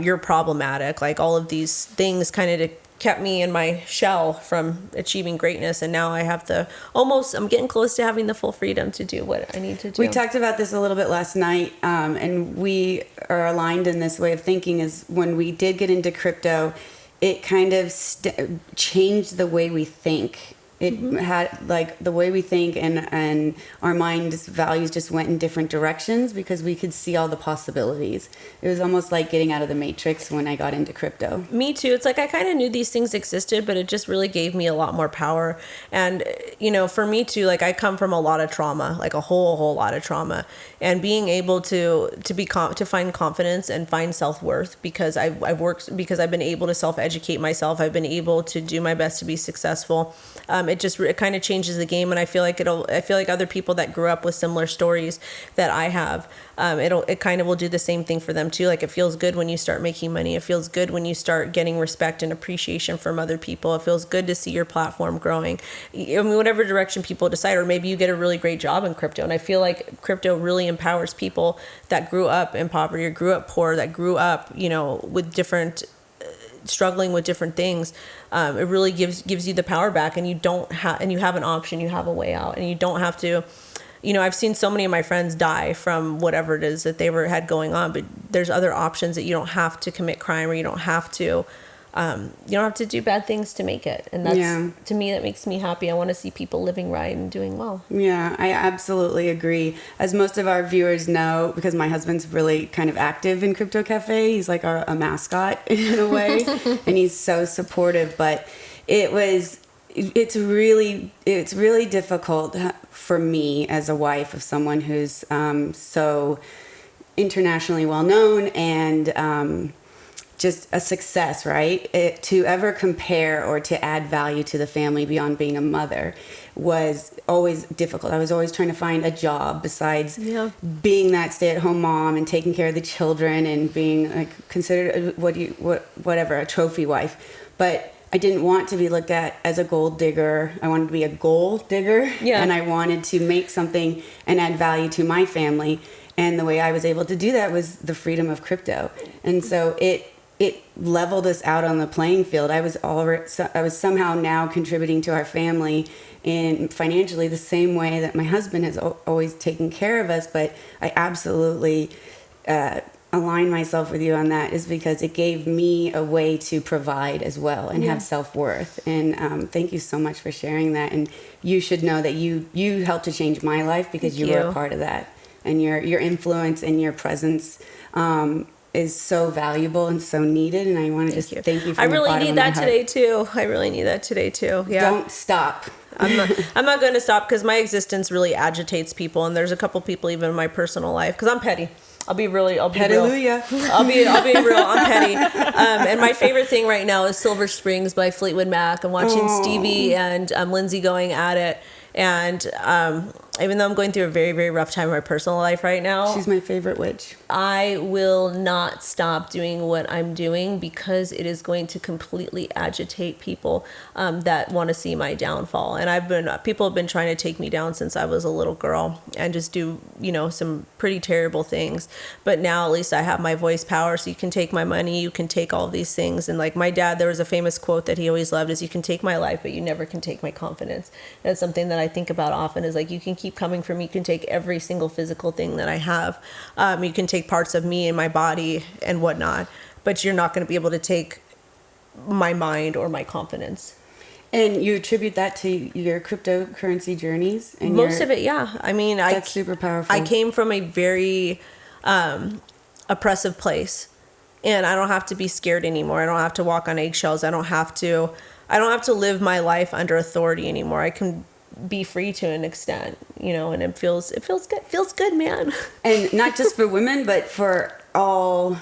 you're problematic. Like all of these things kind of kept me in my shell from achieving greatness, and now I have I'm getting close to having the full freedom to do what I need to do. We talked about this a little bit last night, and we are aligned in this way of thinking. Is when we did get into crypto, it kind of changed the way we think. It had like the way we think, and our mind's values just went in different directions because we could see all the possibilities. It was almost like getting out of the matrix when I got into crypto. Me too. It's like I kind of knew these things existed, but it just really gave me a lot more power. And for me too, like I come from a lot of trauma, like a whole lot of trauma, and being able to find confidence and find self-worth because I've been able to self-educate myself. I've been able to do my best to be successful. It kind of changes the game, and I feel like other people that grew up with similar stories that I have, it kind of will do the same thing for them too. Like it feels good when you start making money. It feels good when you start getting respect and appreciation from other people. It feels good to see your platform growing. I mean, whatever direction people decide, or maybe you get a really great job in crypto. And I feel like crypto really empowers people that grew up in poverty or grew up poor, that grew up, struggling with different things. It really gives you the power back, and you have an option, you have a way out, and you don't have to. I've seen so many of my friends die from whatever it is that they had going on, but there's other options that you don't have to commit crime, or you don't have to do bad things to make it. And that's, to me, that makes me happy. I want to see people living right and doing well. Yeah, I absolutely agree. As most of our viewers know, because my husband's really kind of active in Crypto Cafe, he's like a mascot in a way, and he's so supportive. But it's really difficult for me as a wife of someone who's so internationally well known and just a success, right? To ever compare or to add value to the family beyond being a mother was always difficult. I was always trying to find a job besides being that stay-at-home mom and taking care of the children and being like considered a trophy wife. But I didn't want to be looked at as a gold digger. I wanted to be a goal digger. Yeah. And I wanted to make something and add value to my family. And the way I was able to do that was the freedom of crypto. And so it leveled us out on the playing field. I was somehow now contributing to our family in financially the same way that my husband has always taken care of us. But I absolutely align myself with you on that, is because it gave me a way to provide as well and have self-worth. And thank you so much for sharing that. And you should know that you helped to change my life because you were a part of that. And your influence and your presence is so valuable and so needed. And I want to thank you. I really need that today too. I really need that today too. Yeah. Don't stop. I'm not going to stop, because my existence really agitates people, and there's a couple people even in my personal life, because I'm petty. I'll be real. I'll be real. I'm petty. And my favorite thing right now is Silver Springs by Fleetwood Mac. I'm watching Stevie and Lindsay going at it. And even though I'm going through a very, very rough time in my personal life right now, she's my favorite witch. I will not stop doing what I'm doing, because it is going to completely agitate people that want to see my downfall. And people have been trying to take me down since I was a little girl and just do, some pretty terrible things. But now at least I have my voice power, so you can take my money, you can take all these things. And like my dad, there was a famous quote that he always loved, is you can take my life, but you never can take my confidence. And it's something that I think about often, is like, you can keep coming for me, you can take every single physical thing that I have. You can take parts of me and my body and whatnot, but you're not going to be able to take my mind or my confidence. And you attribute that to your cryptocurrency journeys? And most of it, yeah. I mean, that's super powerful. I came from a very oppressive place, and I don't have to be scared anymore. I don't have to walk on eggshells. I don't have to live my life under authority anymore. I can be free to an extent, and it feels good, man. And not just for women, but for all,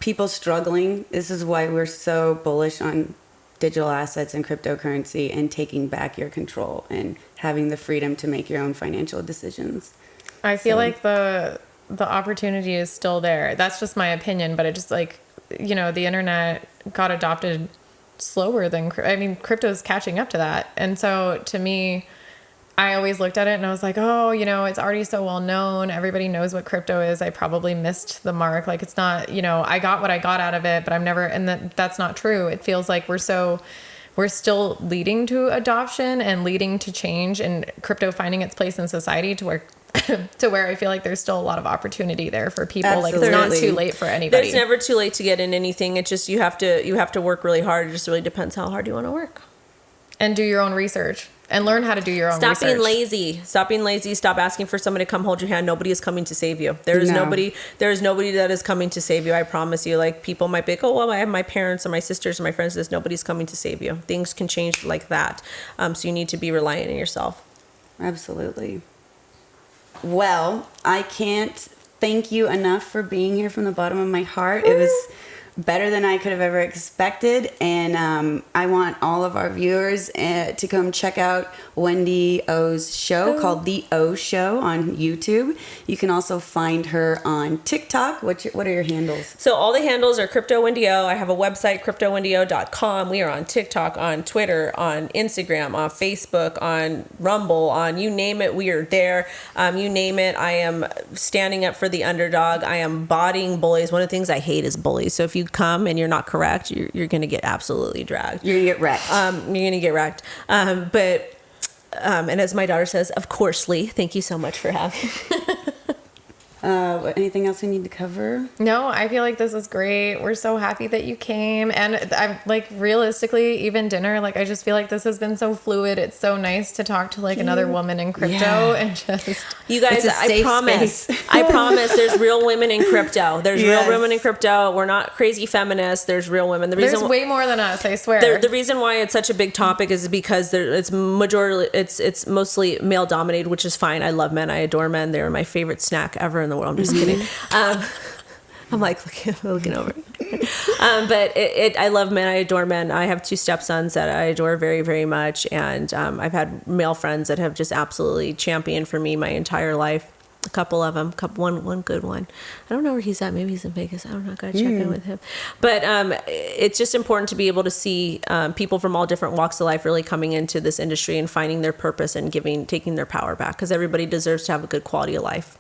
people struggling. This is why we're so bullish on digital assets and cryptocurrency, and taking back your control and having the freedom to make your own financial decisions. I feel like the opportunity is still there. That's just my opinion, but it just the internet got adopted slower than, crypto is catching up to that. And so to me, I always looked at it and I was like, oh, it's already so well known. Everybody knows what crypto is. I probably missed the mark. Like, it's not, I got what I got out of it, but that's not true. It feels like we're still leading to adoption and leading to change, and crypto finding its place in society to where I feel like there's still a lot of opportunity there for people. Absolutely. Like, it's not too late for anybody. There's never too late to get in anything. It's just you have to work really hard. It just really depends how hard you want to work. And do your own research. And learn how to do your own research. Stop being lazy. Stop asking for somebody to come hold your hand. Nobody is coming to save you. There is nobody that is coming to save you. I promise you. Like, people might be like, oh, well, I have my parents or my sisters or my friends. Nobody's coming to save you. Things can change like that. So you need to be reliant on yourself. Absolutely. Well, I can't thank you enough for being here from the bottom of my heart. It was better than I could have ever expected. And I want all of our viewers to come check out Wendy O's show called The O Show on YouTube. You can also find her on TikTok. What are your handles? So all the handles are Crypto Wendy O. I have a website, cryptowendyo.com. We are on TikTok, on Twitter, on Instagram, on Facebook, on Rumble, on you name it, we are there. You name it. I am standing up for the underdog. I am bodying bullies. One of the things I hate is bullies. So if you come and you're not correct, you're going to get absolutely dragged. You're going to get wrecked. You're going to get wrecked. And as my daughter says, of course, Lee, thank you so much for having me. Anything else we need to cover? No, I feel like this was great. We're so happy that you came. And I'm like, realistically, even dinner, like, I just feel like this has been so fluid. It's so nice to talk to like another woman in crypto and just, you guys, I promise there's real women in crypto. There's real women in crypto. We're not crazy feminists. There's real women. There's way more than us, I swear. The reason why it's such a big topic is because it's mostly male dominated, which is fine. I love men. I adore men. They're my favorite snack ever in the world. I'm just kidding. I'm like looking over. But I love men. I adore men. I have 2 stepsons that I adore very, very much. And I've had male friends that have just absolutely championed for me my entire life. A couple of them, one good one. I don't know where he's at. Maybe he's in Vegas. I don't know. I gotta check in with him. But it's just important to be able to see people from all different walks of life really coming into this industry and finding their purpose and taking their power back, because everybody deserves to have a good quality of life.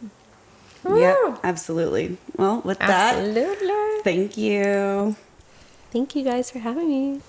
Yeah, absolutely. Well, with that, thank you. Thank you guys for having me.